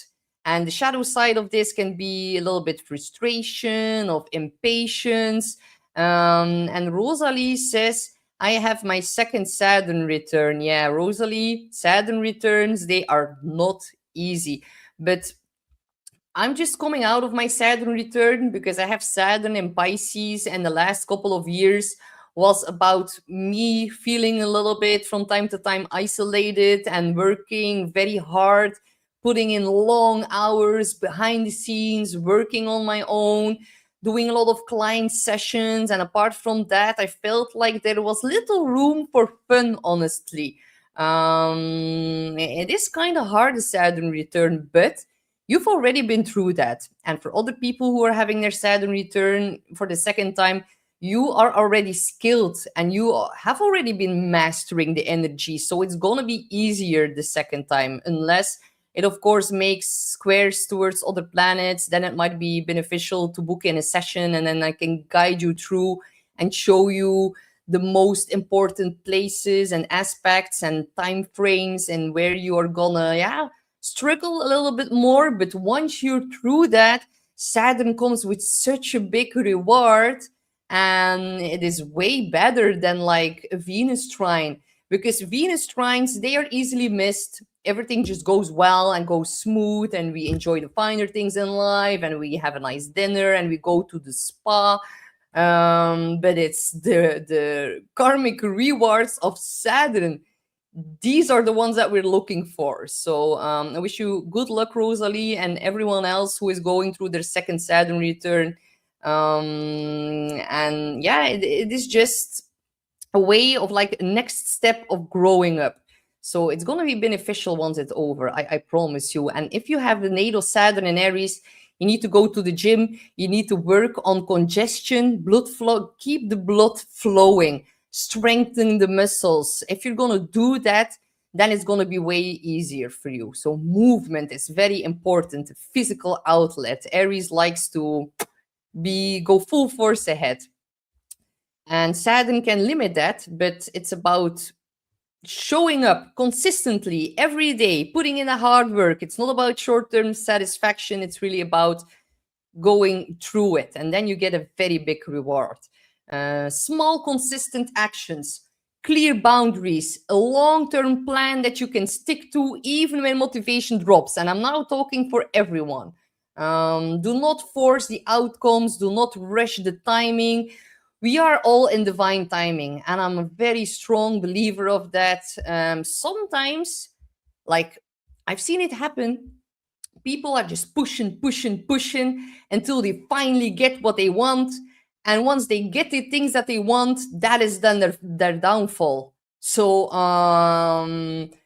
And the shadow side of this can be a little bit frustration, of impatience. And Rosalie says, I have my second Saturn return. Yeah, Rosalie, Saturn returns, they are not easy. But I'm just coming out of my Saturn return because I have Saturn in Pisces, and the last couple of years was about me feeling a little bit from time to time isolated and working very hard, putting in long hours behind the scenes, working on my own, doing a lot of client sessions. And apart from that, I felt like there was little room for fun, honestly. It is kind of hard, a Saturn return, but you've already been through that. And for other people who are having their Saturn return for the second time, you are already skilled and you have already been mastering the energy. So it's going to be easier the second time, unless it, of course, makes squares towards other planets. Then it might be beneficial to book in a session, and then I can guide you through and show you the most important places and aspects and time frames and where you are gonna, yeah, struggle a little bit more. But once you're through that, Saturn comes with such a big reward, and it is way better than like a Venus trine, because Venus trines, they are easily missed. Everything just goes well and goes smooth, and we enjoy the finer things in life, and we have a nice dinner, and we go to the spa. But it's the karmic rewards of Saturn. These are the ones that we're looking for. So I wish you good luck, Rosalie, and everyone else who is going through their second Saturn return. And yeah, it is just a way of like next step of growing up. So it's going to be beneficial once it's over. I promise you. And if you have the natal Saturn in Aries, you need to go to the gym. You need to work on congestion, blood flow, keep the blood flowing, strengthen the muscles. If you're going to do that, then it's going to be way easier for you. So movement is very important. Physical outlet. Aries likes to be go full force ahead. And Saturn can limit that, but it's about showing up consistently every day, putting in the hard work. It's not about short-term satisfaction. It's really about going through it, and then you get a very big reward. Small consistent actions, clear boundaries, a long-term plan that you can stick to even when motivation drops. And I'm now talking for everyone. Do not force the outcomes, do not rush the timing. We are all in divine timing, and I'm a very strong believer of that. Sometimes, like, I've seen it happen, people are just pushing until they finally get what they want. And once they get the things that they want, that is then their downfall. So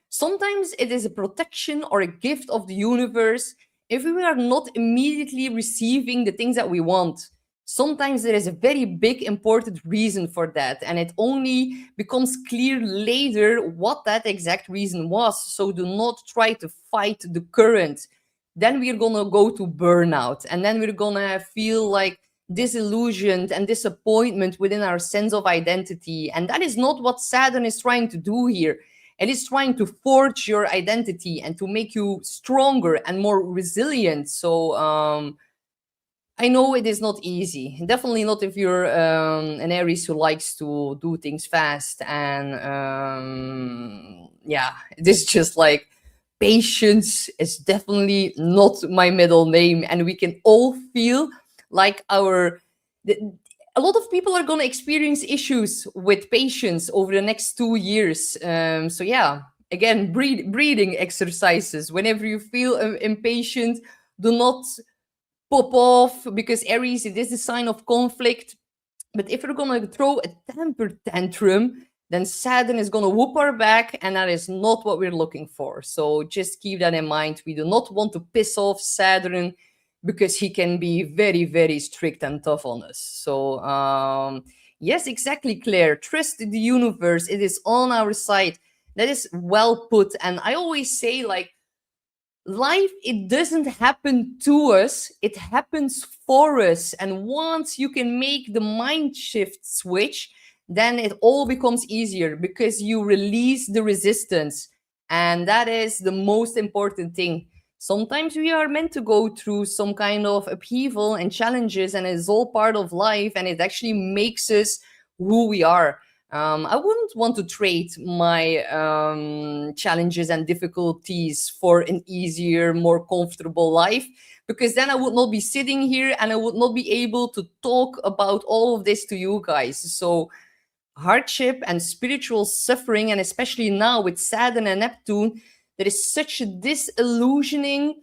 sometimes it is a protection or a gift of the universe if we are not immediately receiving the things that we want. Sometimes there is a very big important reason for that, and it only becomes clear later what that exact reason was. So do not try to fight the current. Then we're gonna go to burnout, and then we're gonna feel like disillusioned and disappointment within our sense of identity. And that is not what Saturn is trying to do here. It is trying to forge your identity and to make you stronger and more resilient. So I know it is not easy. Definitely not if you're an Aries who likes to do things fast. And yeah, it is just like patience is definitely not my middle name. And we can all feel like a lot of people are going to experience issues with patience over the next 2 years. So yeah, again, breathing exercises. Whenever you feel impatient, do not pop off, because Aries, it is a sign of conflict. But if we're gonna throw a temper tantrum, then Saturn is gonna whoop our back, and that is not what we're looking for. So just keep that in mind. We do not want to piss off Saturn, because he can be very, very strict and tough on us. So yes, exactly, Claire. Trust the universe. It is on our side. That is well put. And I always say, like, life, it doesn't happen to us, it happens for us. And once you can make the mind shift switch, then it all becomes easier, because you release the resistance. And that is the most important thing. Sometimes we are meant to go through some kind of upheaval and challenges, and it's all part of life, and it actually makes us who we are. I wouldn't want to trade my challenges and difficulties for an easier, more comfortable life, because then I would not be sitting here and I would not be able to talk about all of this to you guys. So hardship and spiritual suffering, and especially now with Saturn and Neptune, there is such a disillusioning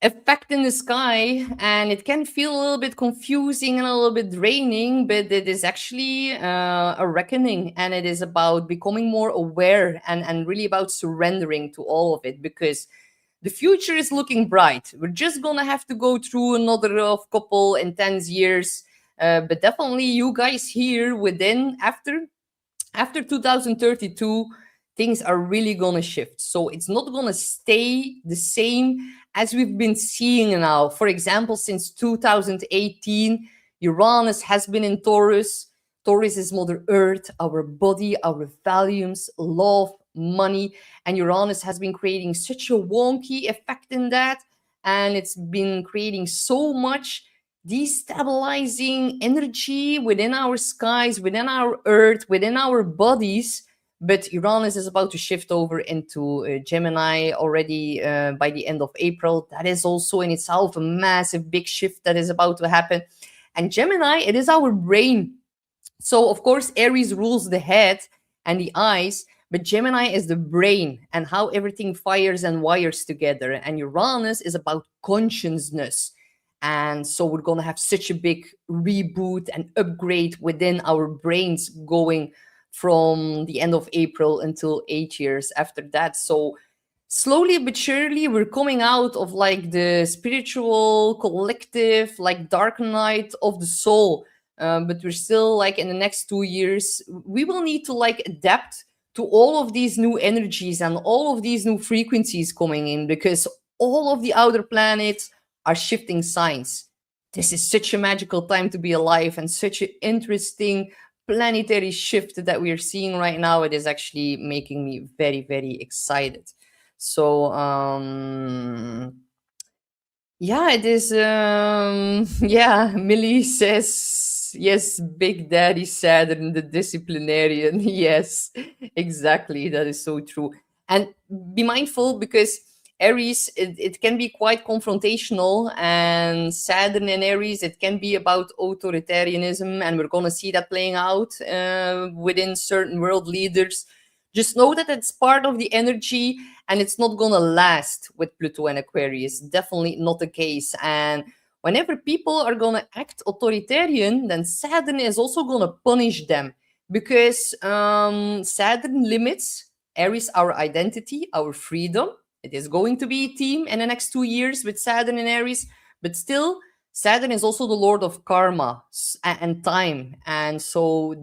effect in the sky, and it can feel a little bit confusing and a little bit draining, but it is actually a reckoning, and it is about becoming more aware, and really about surrendering to all of it, because the future is looking bright. We're just gonna have to go through another of couple intense years, but definitely you guys here within after 2032, things are really gonna shift. So it's not gonna stay the same as we've been seeing now. For example, since 2018, Uranus has been in Taurus. Taurus is Mother Earth, our body, our values, love, money. And Uranus has been creating such a wonky effect in that. And it's been creating so much destabilizing energy within our skies, within our earth, within our bodies. But Uranus is about to shift over into Gemini already by the end of April. That is also in itself a massive, big shift that is about to happen. And Gemini, it is our brain. So, of course, Aries rules the head and the eyes, but Gemini is the brain and how everything fires and wires together. And Uranus is about consciousness. And so we're going to have such a big reboot and upgrade within our brains going from the end of April until 8 years after that. So slowly but surely, we're coming out of like the spiritual collective, like dark night of the soul. But we're still like in the next 2 years, we will need to like adapt to all of these new energies and all of these new frequencies coming in, because all of the outer planets are shifting signs. This is such a magical time to be alive, and such an interesting planetary shift that we are seeing right now. It is actually making me very, very excited. So, yeah, it is. Yeah, Millie says, yes, Big Daddy Saturn, the disciplinarian. Yes, exactly. That is so true. And be mindful, because Aries, it can be quite confrontational, and Saturn and Aries, it can be about authoritarianism. And we're going to see that playing out within certain world leaders. Just know that it's part of the energy, and it's not going to last with Pluto and Aquarius. Definitely not the case. And whenever people are going to act authoritarian, then Saturn is also going to punish them, because Saturn limits Aries, our identity, our freedom. It is going to be a team in the next 2 years with Saturn and Aries, but still, Saturn is also the lord of karma and time. And so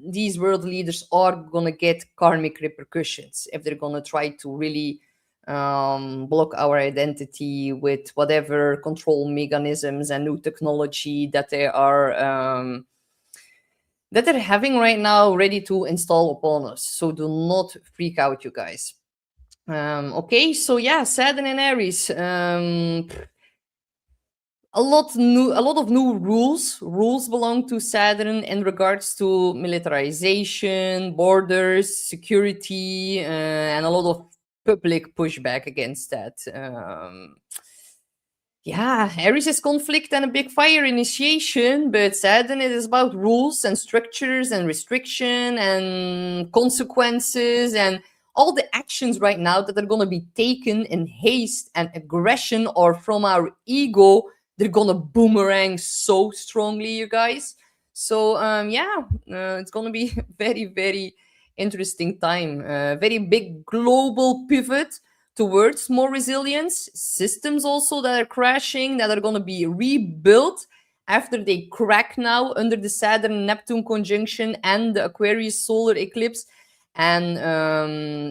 these world leaders are going to get karmic repercussions if they're going to try to really block our identity with whatever control mechanisms and new technology that they're having right now ready to install upon us. So do not freak out, you guys. Okay, so yeah, Saturn and Aries. A lot of new rules belong to Saturn in regards to militarization, borders, security, and a lot of public pushback against that. Yeah, Aries is conflict and a big fire initiation, but Saturn, it is about rules and structures and restriction and consequences, and all the actions right now that are going to be taken in haste and aggression or from our ego, they're going to boomerang so strongly, you guys. So yeah, it's going to be very, very interesting time. Very big global pivot towards more resilience. Systems also that are crashing, that are going to be rebuilt after they crack now under the Saturn Neptune conjunction and the Aquarius solar eclipse. And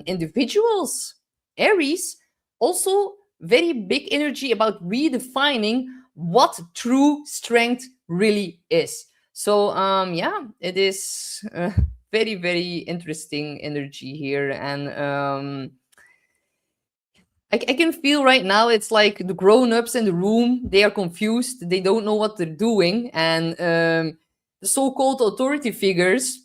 individuals, Aries, also very big energy about redefining what true strength really is. So yeah, it is very, very interesting energy here. And I can feel right now, it's like the grown-ups in the room, they are confused, they don't know what they're doing. And the so-called authority figures,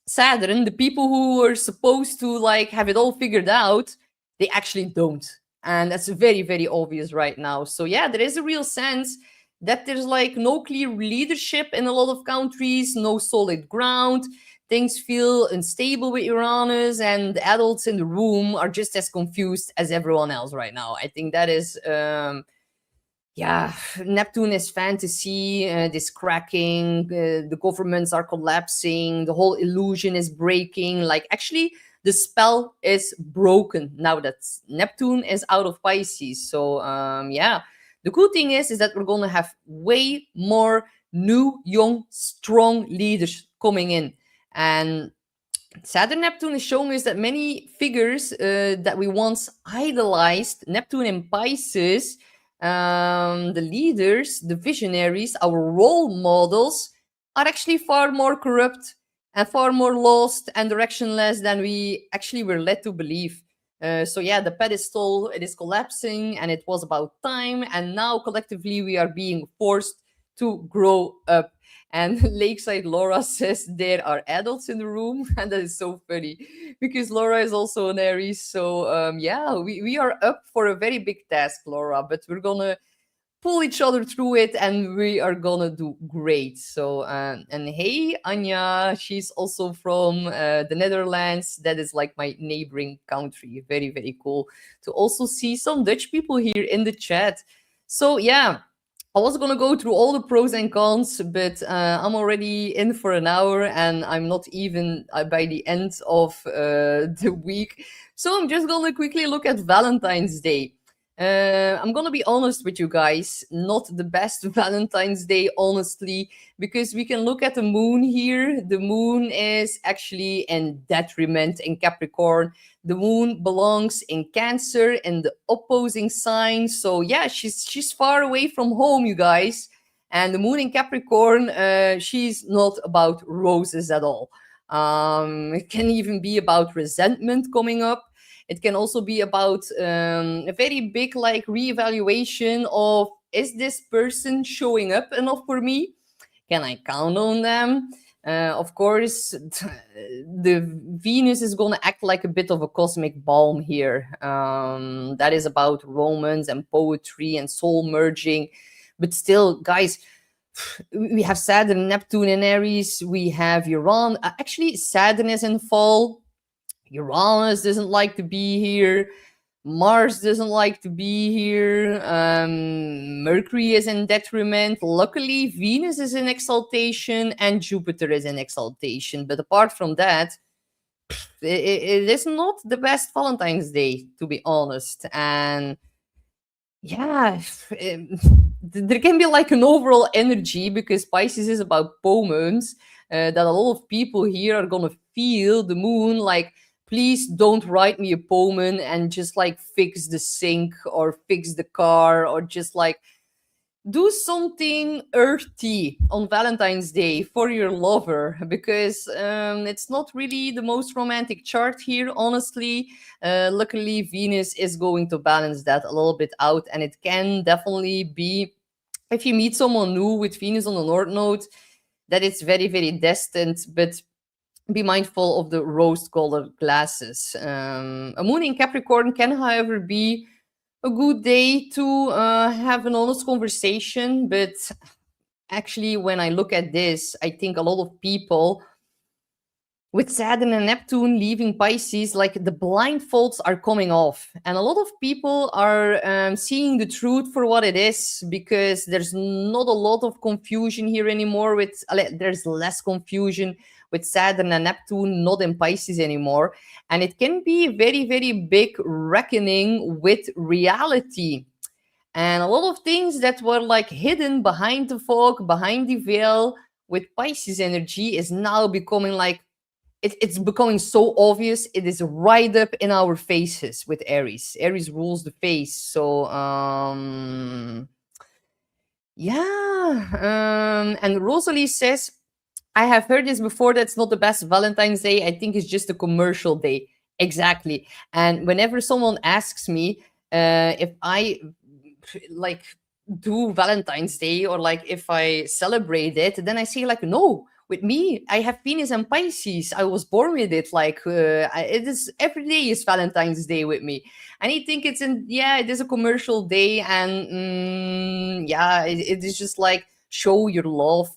Saturn, the people who are supposed to like have it all figured out, they actually don't. And that's very, very obvious right now. So yeah, there is a real sense that there's like no clear leadership in a lot of countries, no solid ground. Things feel unstable with Uranus, and the adults in the room are just as confused as everyone else right now. I think that is, yeah, Neptune is fantasy, this cracking, the governments are collapsing, the whole illusion is breaking. Like, actually, the spell is broken now that Neptune is out of Pisces. So, yeah, the cool thing is that we're going to have way more new, young, strong leaders coming in. And Saturn Neptune is showing us that many figures that we once idolized, Neptune and Pisces, the leaders, the visionaries, our role models, are actually far more corrupt and far more lost and directionless than we actually were led to believe. So yeah, the pedestal, it is collapsing, and it was about time. And now collectively we are being forced to grow up. And Lakeside Laura says there are adults in the room, and that is so funny because Laura is also an Aries. So yeah, we are up for a very big task, Laura, but we're gonna pull each other through it, and we are gonna do great. So and hey, Anya, she's also from the Netherlands. That is like my neighboring country. Very, very cool to also see some Dutch people here in the chat. So yeah, I was gonna go through all the pros and cons, but I'm already in for an hour, and I'm not even by the end of the week. So I'm just gonna quickly look at Valentine's Day. I'm gonna be honest with you guys, not the best Valentine's Day, honestly, because we can look at the moon here. The moon is actually in detriment in Capricorn. The moon belongs in Cancer in the opposing sign. So yeah, she's far away from home, you guys. And the moon in Capricorn, she's not about roses at all. It can even be about resentment coming up. It can also be about a very big like reevaluation of, is this person showing up enough for me? Can I count on them? Of course, the Venus is going to act like a bit of a cosmic balm here. That is about romance and poetry and soul merging. But still, guys, we have Saturn, Neptune, and Aries. We have Uranus. Actually, Saturn is in fall. Uranus doesn't like to be here. Mars doesn't like to be here. Mercury is in detriment. Luckily, Venus is in exaltation and Jupiter is in exaltation. But apart from that, it is not the best Valentine's Day, to be honest. And yeah, there can be like an overall energy because Pisces is about moments that a lot of people here are gonna feel the moon like, please don't write me a poem and just like fix the sink or fix the car or just like do something earthy on Valentine's Day for your lover because it's not really the most romantic chart here, honestly. Luckily, Venus is going to balance that a little bit out, and it can definitely be if you meet someone new with Venus on the North Node that it's very, very destined, but be mindful of the rose colored glasses. A moon in Capricorn can, however, be a good day to have an honest conversation. But actually, when I look at this, I think a lot of people with Saturn and Neptune leaving Pisces, like the blindfolds are coming off. And a lot of people are seeing the truth for what it is because there's not a lot of confusion here anymore. There's less confusion with Saturn and Neptune not in Pisces anymore. And it can be a very, very big reckoning with reality. And a lot of things that were like hidden behind the fog, behind the veil with Pisces energy is now becoming like, it's becoming so obvious. It is right up in our faces with Aries. Aries rules the face. So yeah. And Rosalie says, I have heard this before. That's not the best Valentine's Day. I think it's just a commercial day. Exactly. And whenever someone asks me if I like do Valentine's Day or like if I celebrate it, then I say like, no, with me, I have Venus and Pisces. I was born with it. Like it is every day is Valentine's Day with me. And I think it is a commercial day. And yeah, it is just like show your love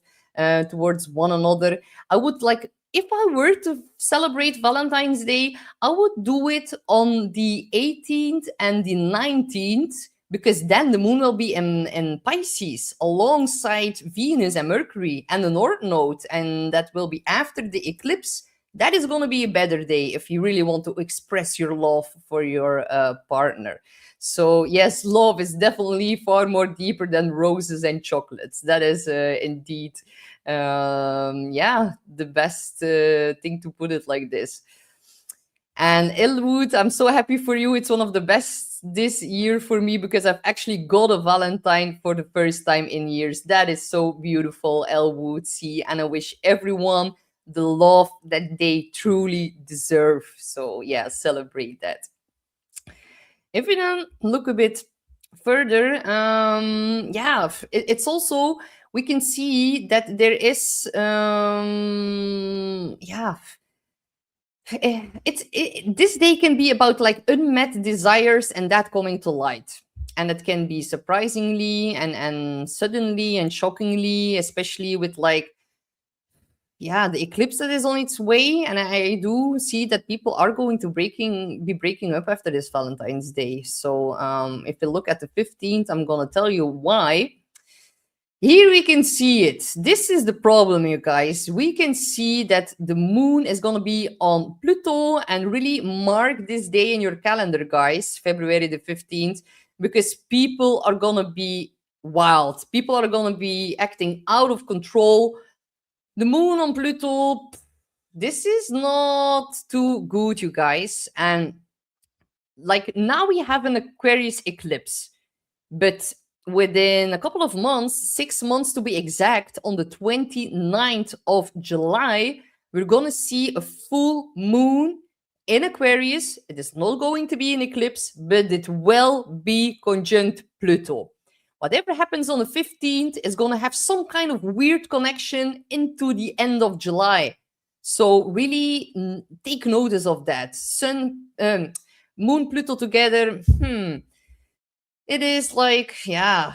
towards one another. I would like, if I were to celebrate Valentine's Day, I would do it on the 18th and the 19th because then the moon will be in Pisces alongside Venus and Mercury and the North Node, and that will be after the eclipse. That is going to be a better day if you really want to express your love for your partner. So yes, love is definitely far more deeper than roses and chocolates. That is indeed, yeah, the best thing to put it like this. And Elwood, I'm so happy for you. It's one of the best this year for me because I've actually got a Valentine for the first time in years. That is so beautiful, Elwood. See, and I wish everyone the love that they truly deserve. So yeah, celebrate that. If we then look a bit further, yeah, it's also we can see that there is, yeah, this day can be about like unmet desires and that coming to light, and it can be surprisingly and suddenly and shockingly, especially with like, yeah, the eclipse that is on its way. And I do see that people are going to be breaking up after this Valentine's Day. So if we look at the 15th, I'm gonna tell you why. Here we can see it. This is the problem, you guys. We can see that the moon is going to be on Pluto, and really mark this day in your calendar, guys, February the 15th, because people are gonna be wild. People are gonna be acting out of control. The moon on Pluto, this is not too good, you guys. And like now we have an Aquarius eclipse, but within a couple of months, 6 months to be exact, on the 29th of July, we're going to see a full moon in Aquarius. It is not going to be an eclipse, but it will be conjunct Pluto. Whatever happens on the 15th is going to have some kind of weird connection into the end of July. So really take notice of that. Moon, Pluto together. It is like, yeah,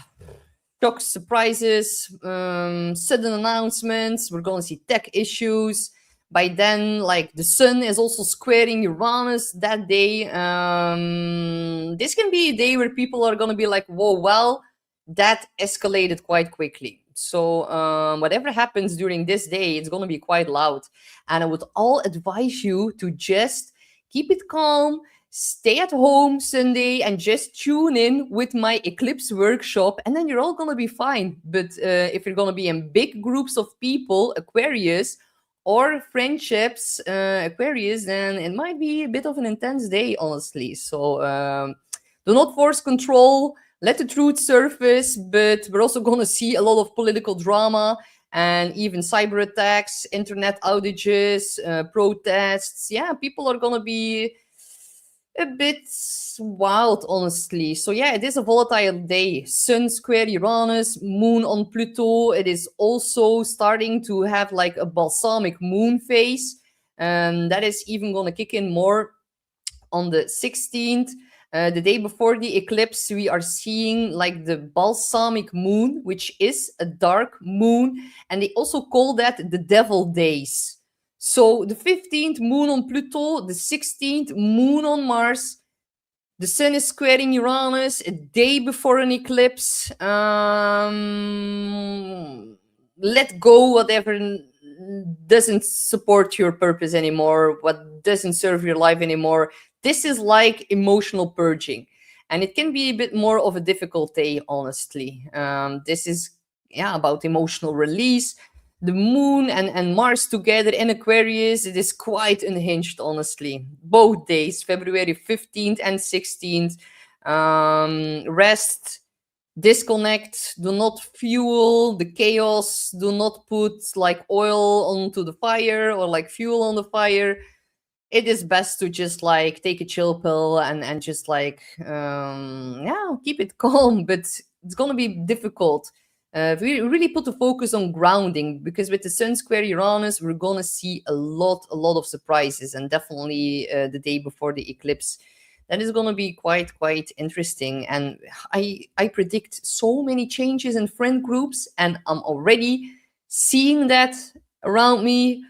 shocks, surprises, sudden announcements. We're going to see tech issues. By then, like the sun is also squaring Uranus that day. This can be a day where people are going to be like, whoa, well, that escalated quite quickly. So whatever happens during this day, it's going to be quite loud. And I would all advise you to just keep it calm, stay at home Sunday, and just tune in with my eclipse workshop, and then you're all going to be fine. But if you're going to be in big groups of people, Aquarius, or friendships, Aquarius, then it might be a bit of an intense day, honestly. So do not force control. Let the truth surface, but we're also going to see a lot of political drama and even cyber attacks, internet outages, protests. Yeah, people are going to be a bit wild, honestly. So yeah, it is a volatile day. Sun square Uranus, moon on Pluto. It is also starting to have like a balsamic moon phase. That is even going to kick in more on the 16th. The day before the eclipse, we are seeing like the balsamic moon, which is a dark moon. And they also call that the devil days. So the 15th, moon on Pluto, the 16th, moon on Mars. The sun is squaring Uranus a day before an eclipse. Let go whatever doesn't support your purpose anymore, what doesn't serve your life anymore. This is like emotional purging. And it can be a bit more of a difficult day, honestly. This is, yeah, about emotional release. The moon and Mars together in Aquarius, it is quite unhinged, honestly. Both days, February 15th and 16th. Rest, disconnect, do not fuel the chaos, do not put like oil onto the fire or like fuel on the fire. It is best to just like take a chill pill and just like yeah, keep it calm, but it's gonna be difficult. We really put the focus on grounding, because with the sun square Uranus, we're gonna see a lot of surprises, and definitely the day before the eclipse, that is gonna be quite interesting. And I predict so many changes in friend groups, and I'm already seeing that around me.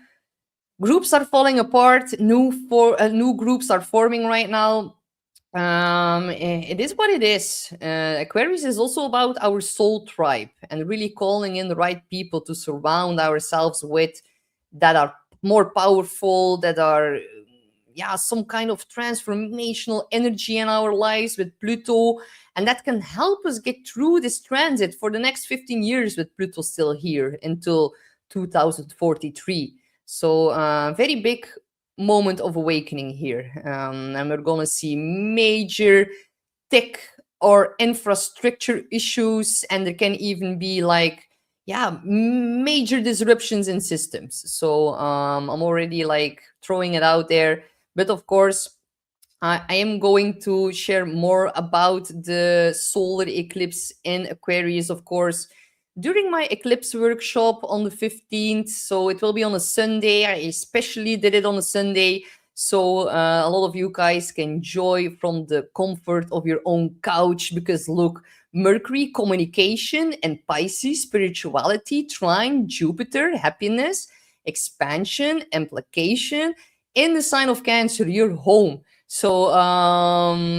Groups are falling apart. New groups are forming right now. It is what it is. Aquarius is also about our soul tribe and really calling in the right people to surround ourselves with, that are more powerful, that are, yeah, some kind of transformational energy in our lives with Pluto, and that can help us get through this transit for the next 15 years with Pluto still here until 2043. So very big moment of awakening here. And we're going to see major tech or infrastructure issues, and there can even be like, yeah, major disruptions in systems. So I'm already like throwing it out there. But of course, I am going to share more about the solar eclipse in Aquarius, of course, during my eclipse workshop on the 15th. So it will be on a Sunday. I especially did it on a Sunday, so a lot of you guys can enjoy from the comfort of your own couch. Because look, Mercury, communication, and Pisces, spirituality, trine Jupiter, happiness, expansion, implication, in the sign of Cancer, your home. So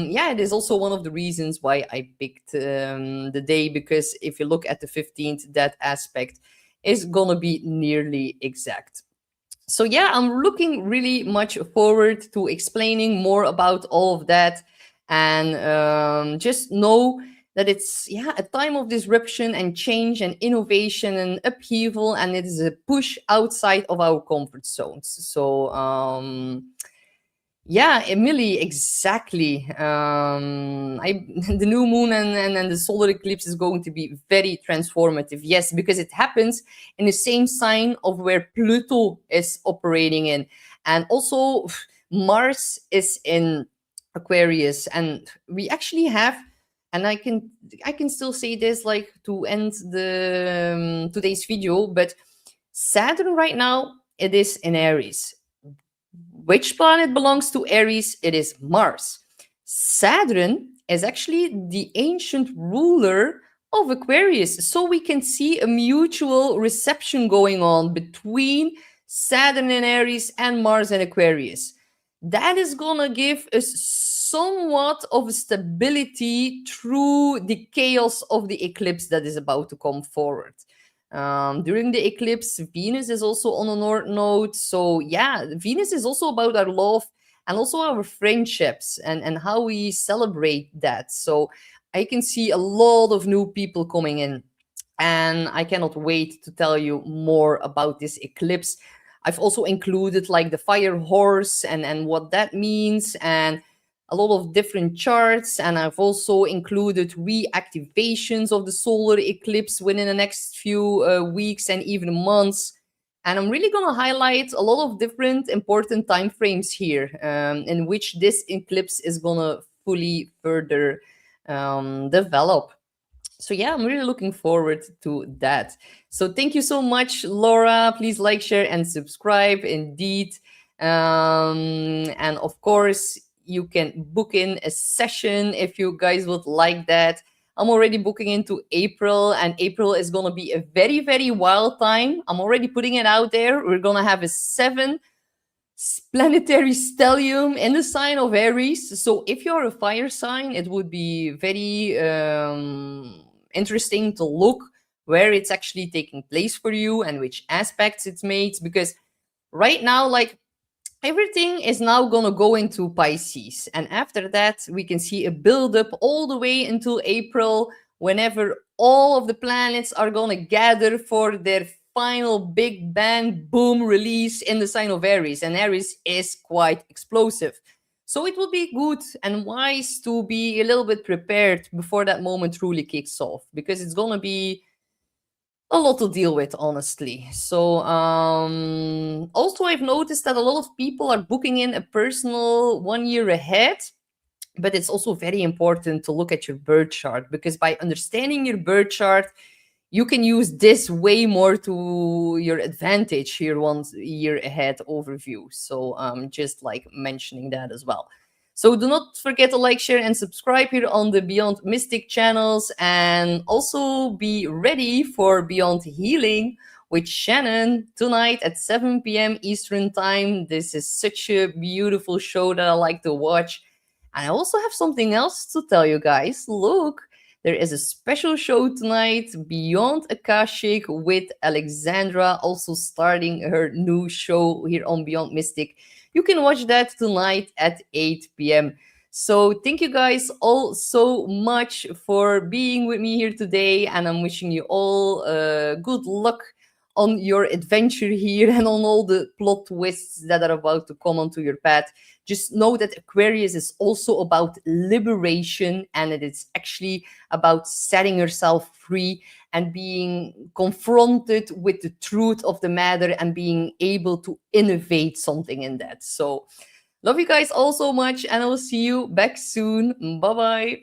yeah, it is also one of the reasons why I picked the day, because if you look at the 15th, that aspect is gonna be nearly exact. So yeah, I'm looking really much forward to explaining more about all of that. And just know that it's, yeah, a time of disruption and change and innovation and upheaval, and it is a push outside of our comfort zones. So yeah, Emily, exactly. The new moon and the solar eclipse is going to be very transformative. Yes, because it happens in the same sign of where Pluto is operating in, and also Mars is in Aquarius, and we actually have. And I can still say this like to end the today's video, but Saturn right now it is in Aries. Which planet belongs to Aries? It is Mars. Saturn is actually the ancient ruler of Aquarius. So we can see a mutual reception going on between Saturn and Aries and Mars and Aquarius. That is going to give us somewhat of stability through the chaos of the eclipse that is about to come forward. During the eclipse, Venus is also on a north node. So, yeah, Venus is also about our love and also our friendships and how we celebrate that. So, I can see a lot of new people coming in, and I cannot wait to tell you more about this eclipse. I've also included like the fire horse and what that means, and a lot of different charts, and I've also included reactivations of the solar eclipse within the next few weeks and even months. And I'm really going to highlight a lot of different important time frames here, in which this eclipse is going to fully further develop. So yeah, I'm really looking forward to that. So thank you so much, Laura. Please like, share, and subscribe. Indeed, and of course, you can book in a session if you guys would like that. I'm already booking into April, and April is gonna be a very, very wild time. I'm already putting it out there. We're gonna have a 7 planetary stellium in the sign of Aries. So if you're a fire sign, it would be very interesting to look where it's actually taking place for you and which aspects it's made. Because right now, like, everything is now gonna go into Pisces, and after that we can see a build-up all the way until April, whenever all of the planets are gonna gather for their final big bang boom release in the sign of Aries. And Aries is quite explosive, so it would be good and wise to be a little bit prepared before that moment truly kicks off, because it's gonna be a lot to deal with, honestly. So also I've noticed that a lot of people are booking in a personal 1 year ahead, but it's also very important to look at your birth chart, because by understanding your birth chart, you can use this way more to your advantage here, 1 year ahead overview. So just like mentioning that as well. So do not forget to like, share, and subscribe here on the Beyond Mystic channels, and also be ready for Beyond Healing with Shannon tonight at 7 p.m. Eastern Time. This is such a beautiful show that I like to watch. And I also have something else to tell you guys. Look, there is a special show tonight, Beyond Akashic, with Alexandra, also starting her new show here on Beyond Mystic. You can watch that tonight at 8 p.m. So thank you guys all so much for being with me here today, and I'm wishing you all good luck on your adventure here and on all the plot twists that are about to come onto your path. Just know that Aquarius is also about liberation, and it is actually about setting yourself free and being confronted with the truth of the matter and being able to innovate something in that. So, love you guys all so much, and I will see you back soon. Bye bye.